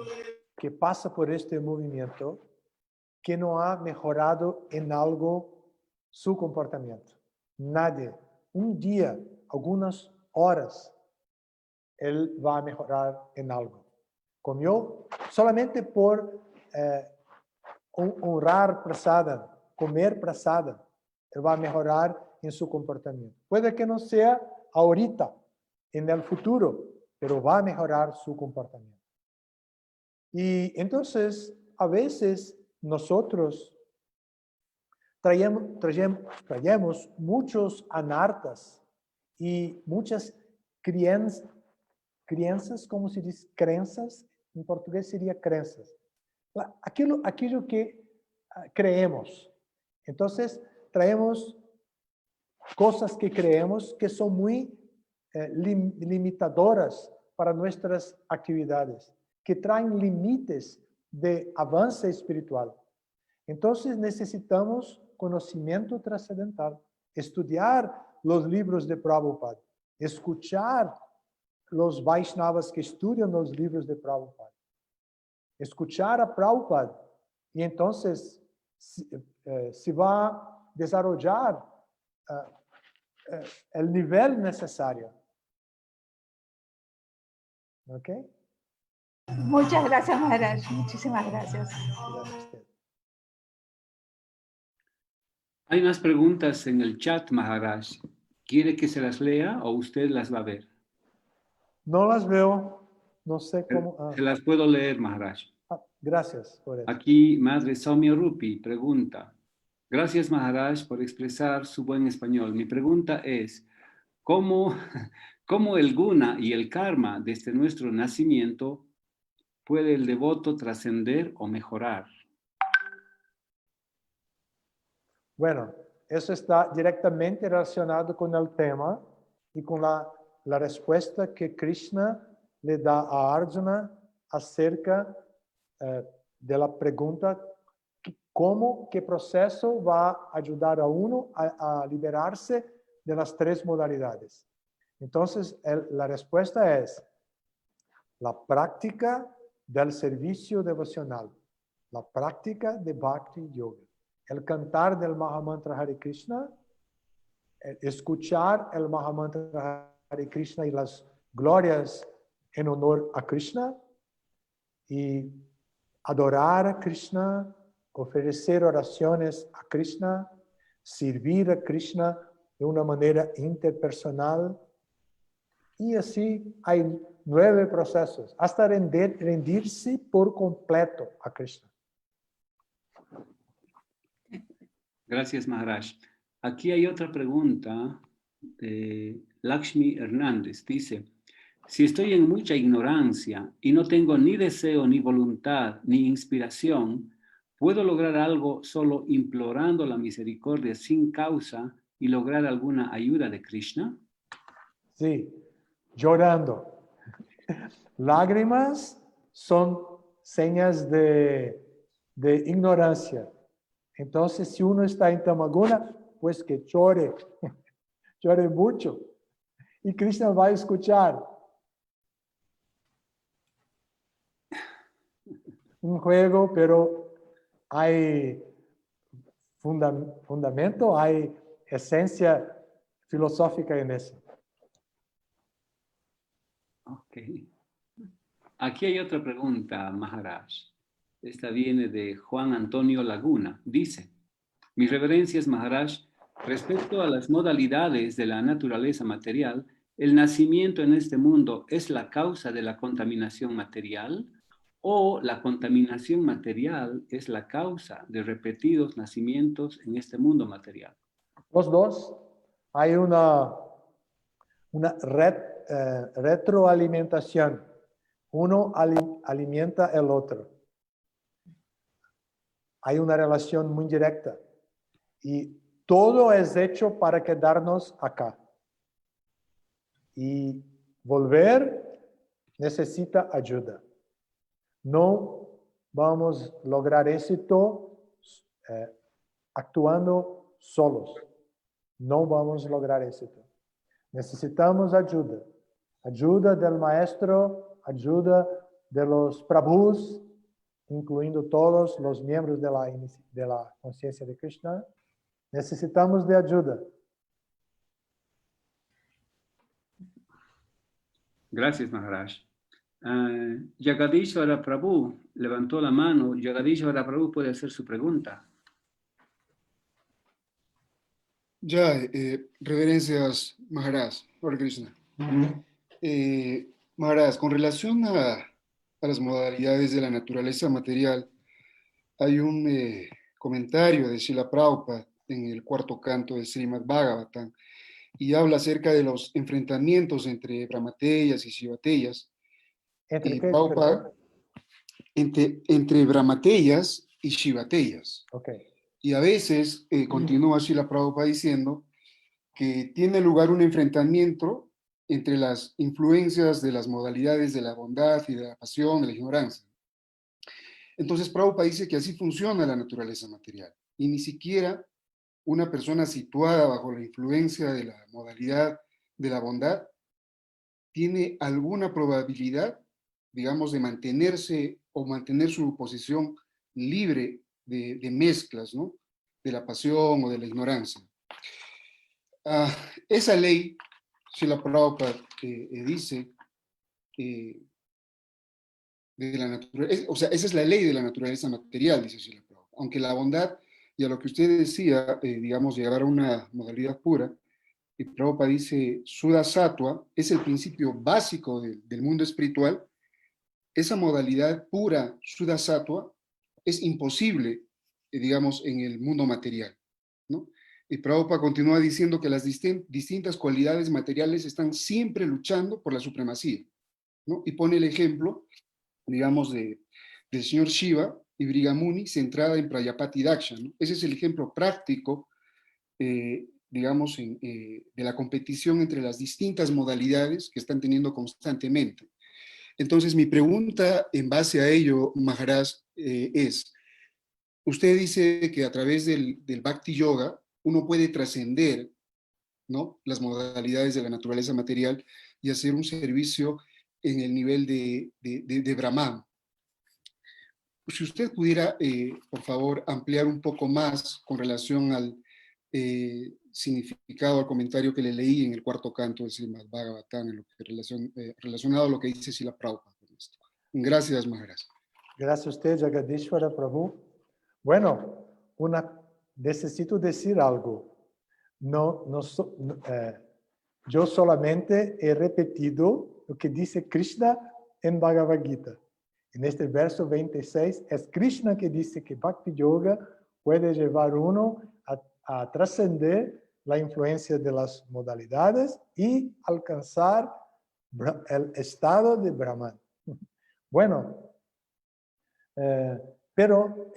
que pasa por este movimiento que no ha mejorado en algo su comportamiento. Nadie. Un día, algunas horas, él va a mejorar en algo. Comió solamente por honrar prasada, comer prasada, él va a mejorar en su comportamiento. Puede que no sea ahorita, en el futuro, pero va a mejorar su comportamiento. Y entonces, a veces nosotros traemos muchos anartas y muchas crianças, como se dice, crenças, en portugués sería crenças. Aquello que creemos. Entonces, traemos cosas que creemos que son muy limitadoras para nuestras actividades, que traen límites de avance espiritual. Entonces necesitamos conocimiento trascendental, estudiar los libros de Prabhupada, escuchar los Vaishnavas que estudian los libros de Prabhupada, escuchar a Prabhupada y entonces se va a desarrollar el nivel necesario. ¿Ok? Muchas gracias, Maharaj. Muchísimas gracias. Gracias a usted. Hay más preguntas en el chat, Maharaj. ¿Quiere que se las lea o usted las va a ver? No las veo, no sé cómo. Se las puedo leer, Maharaj. Gracias por eso. Aquí, Madre Soumya Rupi pregunta. Gracias, Maharaj, por expresar su buen español. Mi pregunta es, ¿cómo el guna y el karma desde nuestro nacimiento puede el devoto trascender o mejorar? Bueno, eso está directamente relacionado con el tema y con la la respuesta que Krishna le da a Arjuna acerca de la pregunta cómo, qué proceso va a ayudar a uno a liberarse de las tres modalidades. Entonces, la respuesta es la práctica del servicio devocional, la práctica de Bhakti Yoga, el cantar del Mahamantra Hare Krishna, escuchar el Mahamantra Hare Krishna y las glorias en honor a Krishna, y adorar a Krishna, ofrecer oraciones a Krishna, servir a Krishna de una manera interpersonal. Y así hay 9 procesos, hasta rendirse por completo a Krishna. Gracias, Maharaj. Aquí hay otra pregunta de Lakshmi Hernández. Dice, si estoy en mucha ignorancia y no tengo ni deseo, ni voluntad, ni inspiración, ¿puedo lograr algo solo implorando la misericordia sin causa y lograr alguna ayuda de Krishna? Sí, llorando. Lágrimas son señas de ignorancia. Entonces, si uno está en Tamaguna, pues que llore, llore mucho. Y Krishna va a escuchar. Un juego, pero hay fundamento, hay esencia filosófica en eso. Ok. Aquí hay otra pregunta, Maharaj. Esta viene de Juan Antonio Laguna. Dice, mis reverencias, Maharaj, respecto a las modalidades de la naturaleza material, ¿el nacimiento en este mundo es la causa de la contaminación material? ¿O la contaminación material es la causa de repetidos nacimientos en este mundo material? Los dos, hay una retroalimentación. Uno alimenta el otro. Hay una relación muy directa. Y todo es hecho para quedarnos acá. Y volver necesita ayuda. No vamos a lograr éxito actuando solos. No vamos a lograr éxito. Necesitamos ayuda. Ayuda del maestro, ayuda de los prabhus, incluyendo todos los miembros de la conciencia de Krishna. Necesitamos de ayuda. Gracias, Maharaj. Jagadishvara Prabhu levantó la mano. Jagadishvara Prabhu puede hacer su pregunta. Ya, reverencias, Maharaj, Hare Krishna. Maharaj, con relación a las modalidades de la naturaleza material, hay un comentario de Srila Prabhupada en el 4º canto de Srimad Bhagavatam, y habla acerca de los enfrentamientos entre Brahmateyas y Shivateyas. ¿Entre qué? Prabhupada, entre Brahmateyas y Shivateyas. Okay. Y a veces continúa Srila Prabhupada diciendo que tiene lugar un enfrentamiento entre las influencias de las modalidades de la bondad y de la pasión, de la ignorancia. Entonces Prabhupada dice que así funciona la naturaleza material. Y ni siquiera una persona situada bajo la influencia de la modalidad de la bondad tiene alguna probabilidad, digamos, de mantenerse o mantener su posición libre de mezclas, ¿no? De la pasión o de la ignorancia. Esa ley, Srila Prabhupada dice, de la naturaleza, o sea, esa es la ley de la naturaleza material, dice Srila Prabhupada. Aunque la bondad, y a lo que usted decía, digamos, llegar a una modalidad pura, y Prabhupada dice, Shuddha Sattva es el principio básico del mundo espiritual. Esa modalidad pura, Shuddha Sattva, es imposible, digamos, en el mundo material, ¿no? Y Prabhupada continúa diciendo que las distintas cualidades materiales están siempre luchando por la supremacía, ¿no? Y pone el ejemplo, digamos, del señor Shiva y Brigamuni centrada en Prayapati Daksha, ¿no? Ese es el ejemplo práctico digamos, de la competición entre las distintas modalidades que están teniendo constantemente. Entonces, mi pregunta en base a ello, Maharaj, es, usted dice que a través del Bhakti Yoga uno puede trascender, ¿no?, las modalidades de la naturaleza material y hacer un servicio en el nivel de Brahman. Si usted pudiera, por favor, ampliar un poco más con relación al significado, al comentario que le leí en el cuarto canto del Srimad Bhagavatam, en lo que relacionado a lo que dice Srila Prabhupada con esto. Gracias, Maharaj. Gracias a usted, Jagadishvara Prabhu. Bueno, necesito decir algo. Yo solamente he repetido lo que dice Krishna en Bhagavad Gita. En este verso 26 es Krishna que dice que Bhakti Yoga puede llevar uno a trascender la influencia de las modalidades y alcanzar el estado de Brahman. Bueno, pero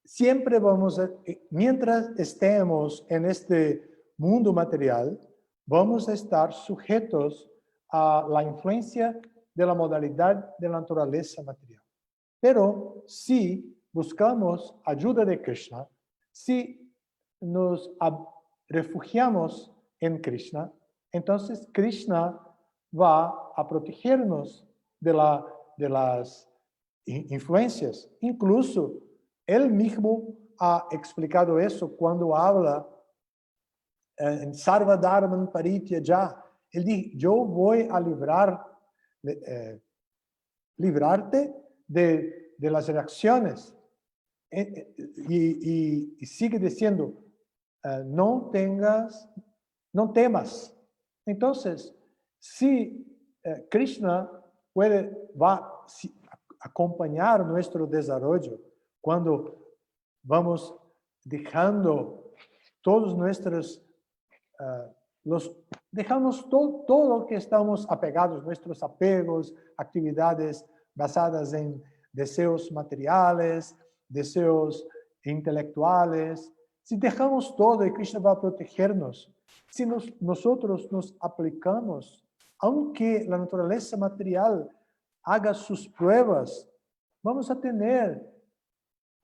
siempre mientras estemos en este mundo material, vamos a estar sujetos a la influencia de la modalidad de la naturaleza material. Pero si buscamos ayuda de Krishna, si nos refugiamos en Krishna, entonces Krishna va a protegernos de las influencias. Incluso él mismo ha explicado eso cuando habla en Sarva Dharman Parityaja. Él dice, yo voy a librarte de las reacciones. Y sigue diciendo, no temas. Entonces, si Krishna va a acompañar nuestro desarrollo cuando vamos dejando todos nuestros, dejamos todo lo que estamos apegados, nuestros apegos, actividades basadas en deseos materiales, deseos intelectuales. Si dejamos todo y Krishna va a protegernos, si nosotros nos aplicamos, aunque la naturaleza material haga sus pruebas, vamos a tener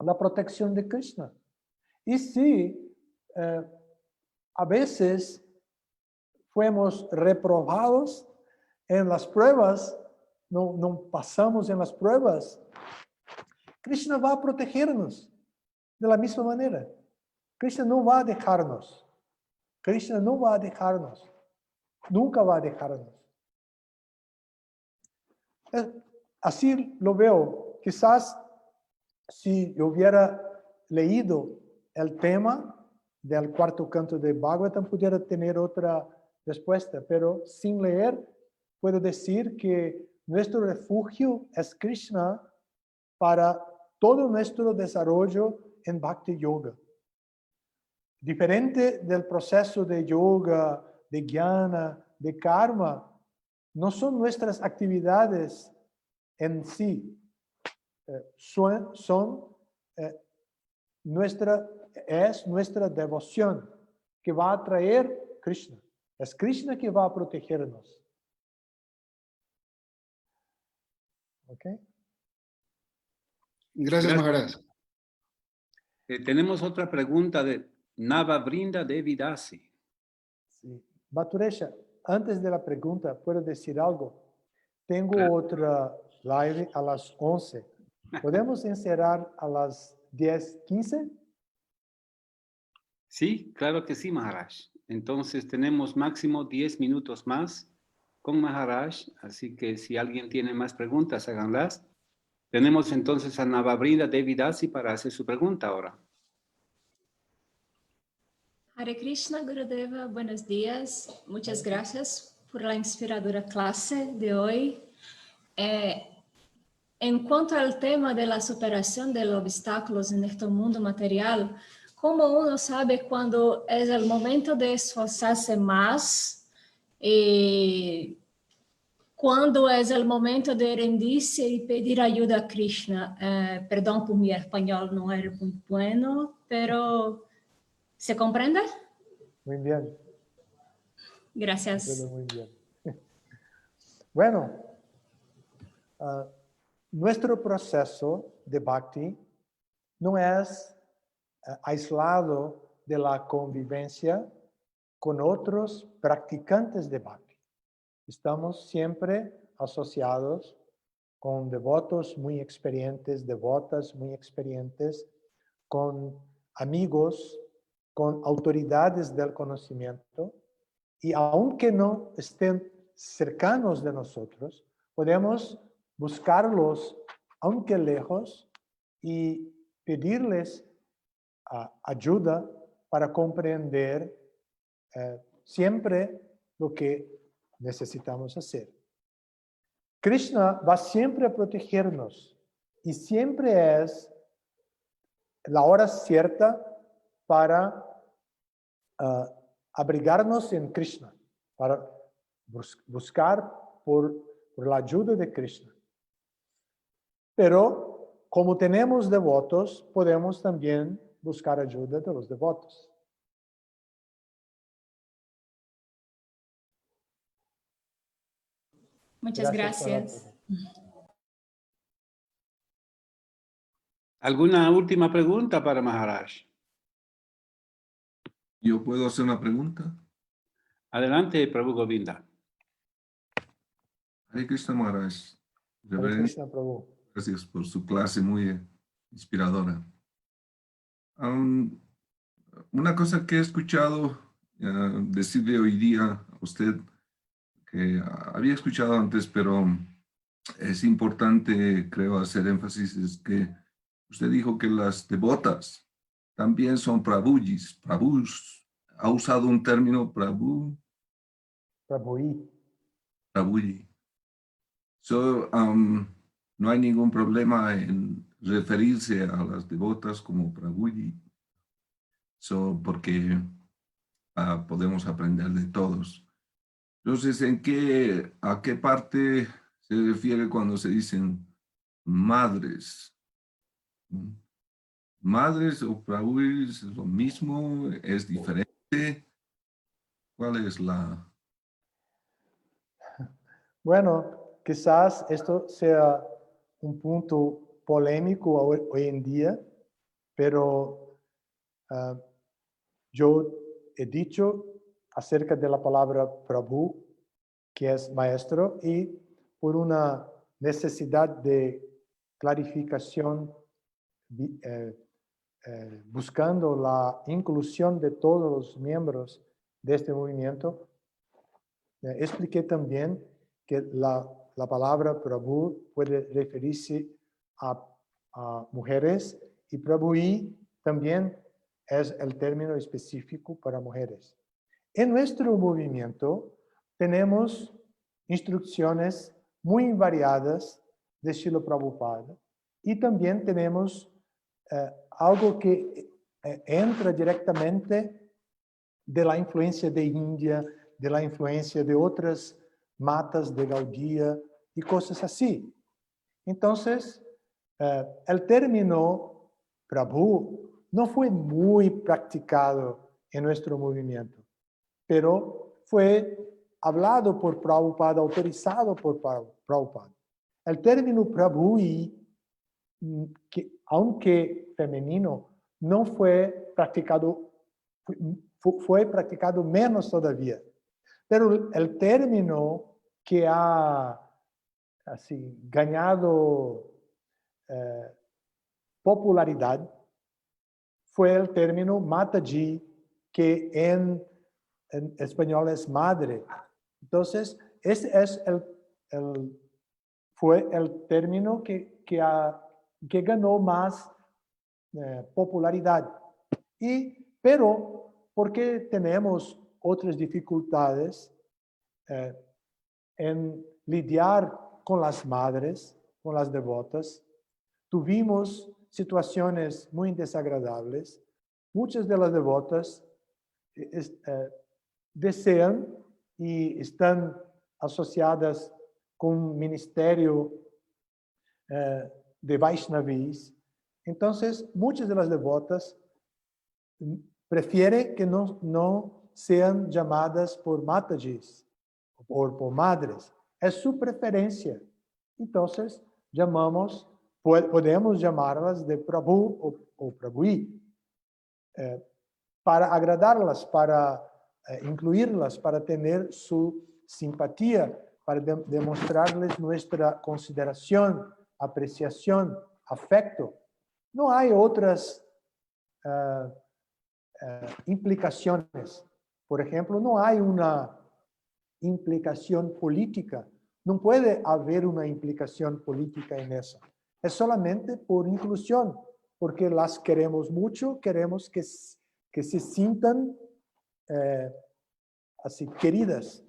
la protección de Krishna. Y si a veces fuimos reprobados en las pruebas, no pasamos en las pruebas, Krishna va a protegernos de la misma manera. Krishna no va a dejarnos. Krishna no va a dejarnos. Nunca va a dejarnos. Así lo veo. Quizás si yo hubiera leído el tema del cuarto canto de Bhagavatam, pudiera tener otra respuesta, pero sin leer puedo decir que nuestro refugio es Krishna para todo nuestro desarrollo en Bhakti Yoga. Diferente del proceso de yoga, de jnana, de karma, no son nuestras actividades en sí, es nuestra devoción que va a traer Krishna. Es Krishna que va a protegernos. ¿Ok? Gracias, Maharaj. Tenemos otra pregunta de Navabrinda Devi Dasi. Sí. Bhaturesha, antes de la pregunta, ¿puedo decir algo? Tengo Claro. otra live a las 11. ¿Podemos encerrar a las 10:15? Sí, claro que sí, Maharaj. Entonces tenemos máximo 10 minutos más con Maharaj, así que si alguien tiene más preguntas, háganlas. Tenemos entonces a Navabrinda Devi Dasi para hacer su pregunta ahora. Hare Krishna, Gurudeva, buenos días. Muchas gracias por la inspiradora clase de hoy. En cuanto al tema de la superación de los obstáculos en este mundo material, ¿cómo uno sabe cuándo es el momento de esforzarse más? ¿Cuándo es el momento de rendirse y pedir ayuda a Krishna? Perdón por mi español, no era muy bueno, pero ¿se comprende? Muy bien. Gracias. Entiendo muy bien. Bueno, nuestro proceso de Bhakti no es aislado de la convivencia con otros practicantes de Bhakti. Estamos siempre asociados con devotos muy experientes, devotas muy experientes, con amigos, con autoridades del conocimiento, y aunque no estén cercanos de nosotros, podemos buscarlos, aunque lejos, y pedirles ayuda para comprender siempre lo que necesitamos hacer. Krishna va siempre a protegernos y siempre es la hora cierta para abrigarnos en Krishna, para buscar por la ayuda de Krishna. Pero como tenemos devotos, podemos también buscar ayuda de los devotos. Muchas Gracias por la gracias. pregunta. ¿Alguna última pregunta para Maharaj? ¿Yo puedo hacer una pregunta? Adelante, Prabhu Govinda. Hare Krishna Maharaj. Hare Reverendo, Krishna, Prabhu. gracias por su clase muy inspiradora. Una cosa que he escuchado decirle hoy día a usted, que había escuchado antes, pero es importante, creo, hacer énfasis, es que usted dijo que las devotas también son prabhujis. Prabhus, ha usado un término prabhu. Prabhuji. Prabhuji. So, no hay ningún problema en referirse a las devotas como Prabhuji. So, porque podemos aprender de todos. Entonces, ¿a qué parte se refiere cuando se dicen madres? ¿Madres o Prabhujis es lo mismo? ¿Es diferente? ¿Cuál es la...? Bueno, quizás esto sea un punto polémico hoy en día, pero yo he dicho acerca de la palabra Prabhu, que es maestro, y por una necesidad de clarificación, buscando la inclusión de todos los miembros de este movimiento, expliqué también que la palabra Prabhu puede referirse a mujeres, y Prabhuji también es el término específico para mujeres. En nuestro movimiento tenemos instrucciones muy variadas de Srila Prabhupada, y también tenemos algo que entra directamente de la influencia de India, de la influencia de otras matas de Gaudiya y cosas así. Entonces, el término Prabhu no fue muy practicado en nuestro movimiento, pero fue hablado por Prabhupada, autorizado por Prabhupada. El término Prabhuji, que aunque femenino, no fue practicado, fue practicado menos todavía. Pero el término que ha así, ganado popularidad fue el término Mataji, que en español es madre. Entonces, ese es fue el término que ganó más popularidad. Pero, porque tenemos otras dificultades en lidiar con las madres, con las devotas, tuvimos situaciones muy desagradables. Muchas de las devotas desean y están asociadas con ministerio de Vaishnavis. Entonces, muchas de las devotas prefieren que no sean llamadas por Matajis o por madres. Es su preferencia. Entonces, podemos llamarlas de Prabhu o Prabhui, para agradarlas, para incluirlas, para tener su simpatía, para demostrarles nuestra consideración, apreciación, afecto. No hay otras implicaciones. Por ejemplo, no hay una implicación política. No puede haber una implicación política en eso. Es solamente por inclusión, porque las queremos mucho, queremos que se sientan así queridas.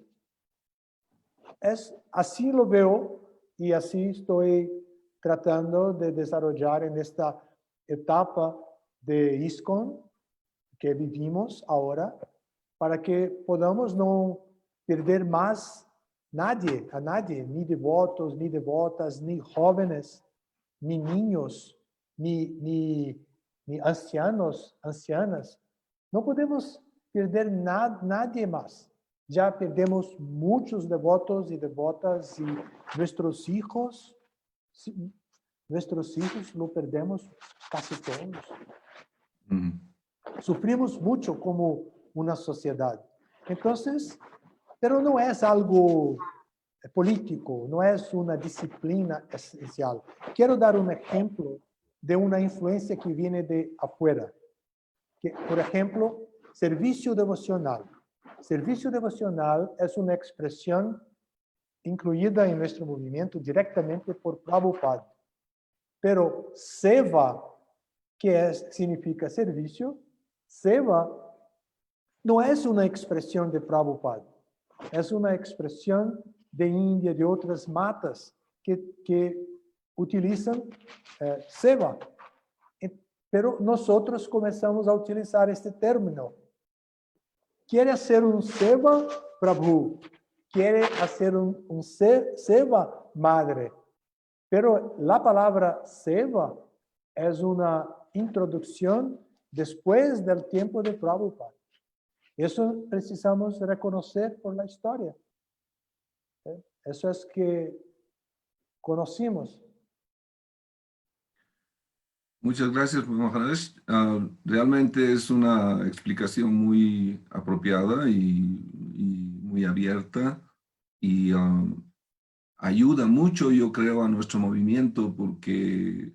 Así lo veo y así estoy tratando de desarrollar en esta etapa de ISKCON que vivimos ahora, para que podamos no perder más a nadie, ni devotos, ni devotas, ni jóvenes, ni niños, ni ancianos, ancianas. No podemos perder nadie más. Ya perdemos muchos devotos y devotas y nuestros hijos lo perdemos casi todos. Sufrimos mucho como una sociedad. Entonces, pero no es algo político, no es una disciplina esencial. Quiero dar un ejemplo de una influencia que viene de afuera. Por ejemplo, servicio devocional. Servicio devocional es una expresión incluida en nuestro movimiento directamente por Prabhupada. Pero seva, que significa servicio, seva no es una expresión de Prabhupada. Es una expresión de India, de otras matas que utilizan seva. Pero nosotros comenzamos a utilizar este término. Quiere hacer un seva Prabhu, quiere hacer un seva madre. Pero la palabra seva es una introducción después del tiempo de Prabhupada. Eso precisamos reconocer por la historia. Eso es que conocimos. Muchas gracias, Maharaj. Realmente es una explicación muy apropiada y muy abierta y ayuda mucho, yo creo, a nuestro movimiento porque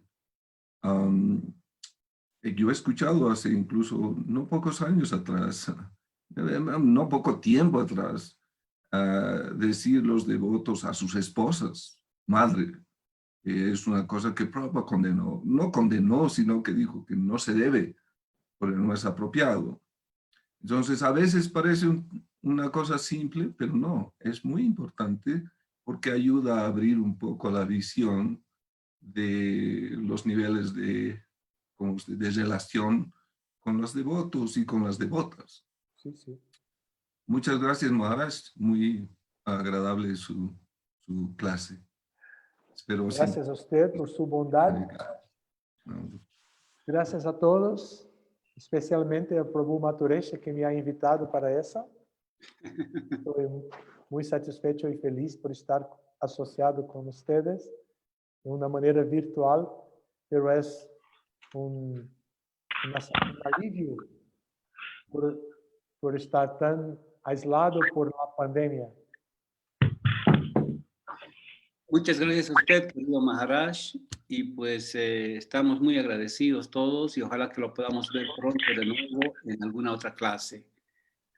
yo he escuchado hace incluso no pocos años atrás, no poco tiempo atrás, decir los devotos a sus esposas, madre. Es una cosa que Prabhupada condenó. No condenó, sino que dijo que no se debe, porque no es apropiado. Entonces, a veces parece una cosa simple, pero no, es muy importante porque ayuda a abrir un poco la visión de los niveles de relación con los devotos y con las devotas. Sí, sí. Muchas gracias, Maharaj. Muy agradable su clase. Gracias a usted por su bondad. Gracias a todos, especialmente a Prabhu Maturesha que me ha invitado para eso. Estoy muy satisfecho y feliz por estar asociado con ustedes de una manera virtual, pero es un alivio por estar tan aislado por la pandemia. Muchas gracias a usted, querido Maharaj, y pues estamos muy agradecidos todos y ojalá que lo podamos ver pronto de nuevo en alguna otra clase.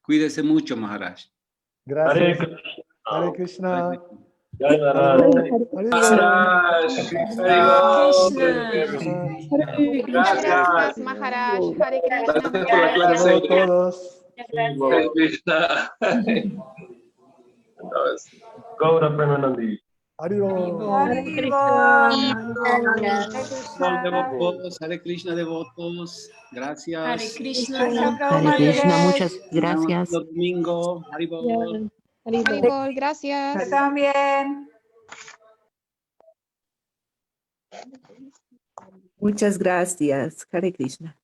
Cuídese mucho, Maharaj. Gracias. Hare Krishna. Jai Maharaj. Gracias, Maharaj. Hare Krishna. Gracias por la clase. Hare todos. Hare Krishna. Gaura Premanandi. Hare Krishna, devotos. Gracias. Hare Krishna. Hare Krishna, muchas gracias. Domingo. Haribol. Haribol, gracias. También. Muchas gracias. Hare Krishna.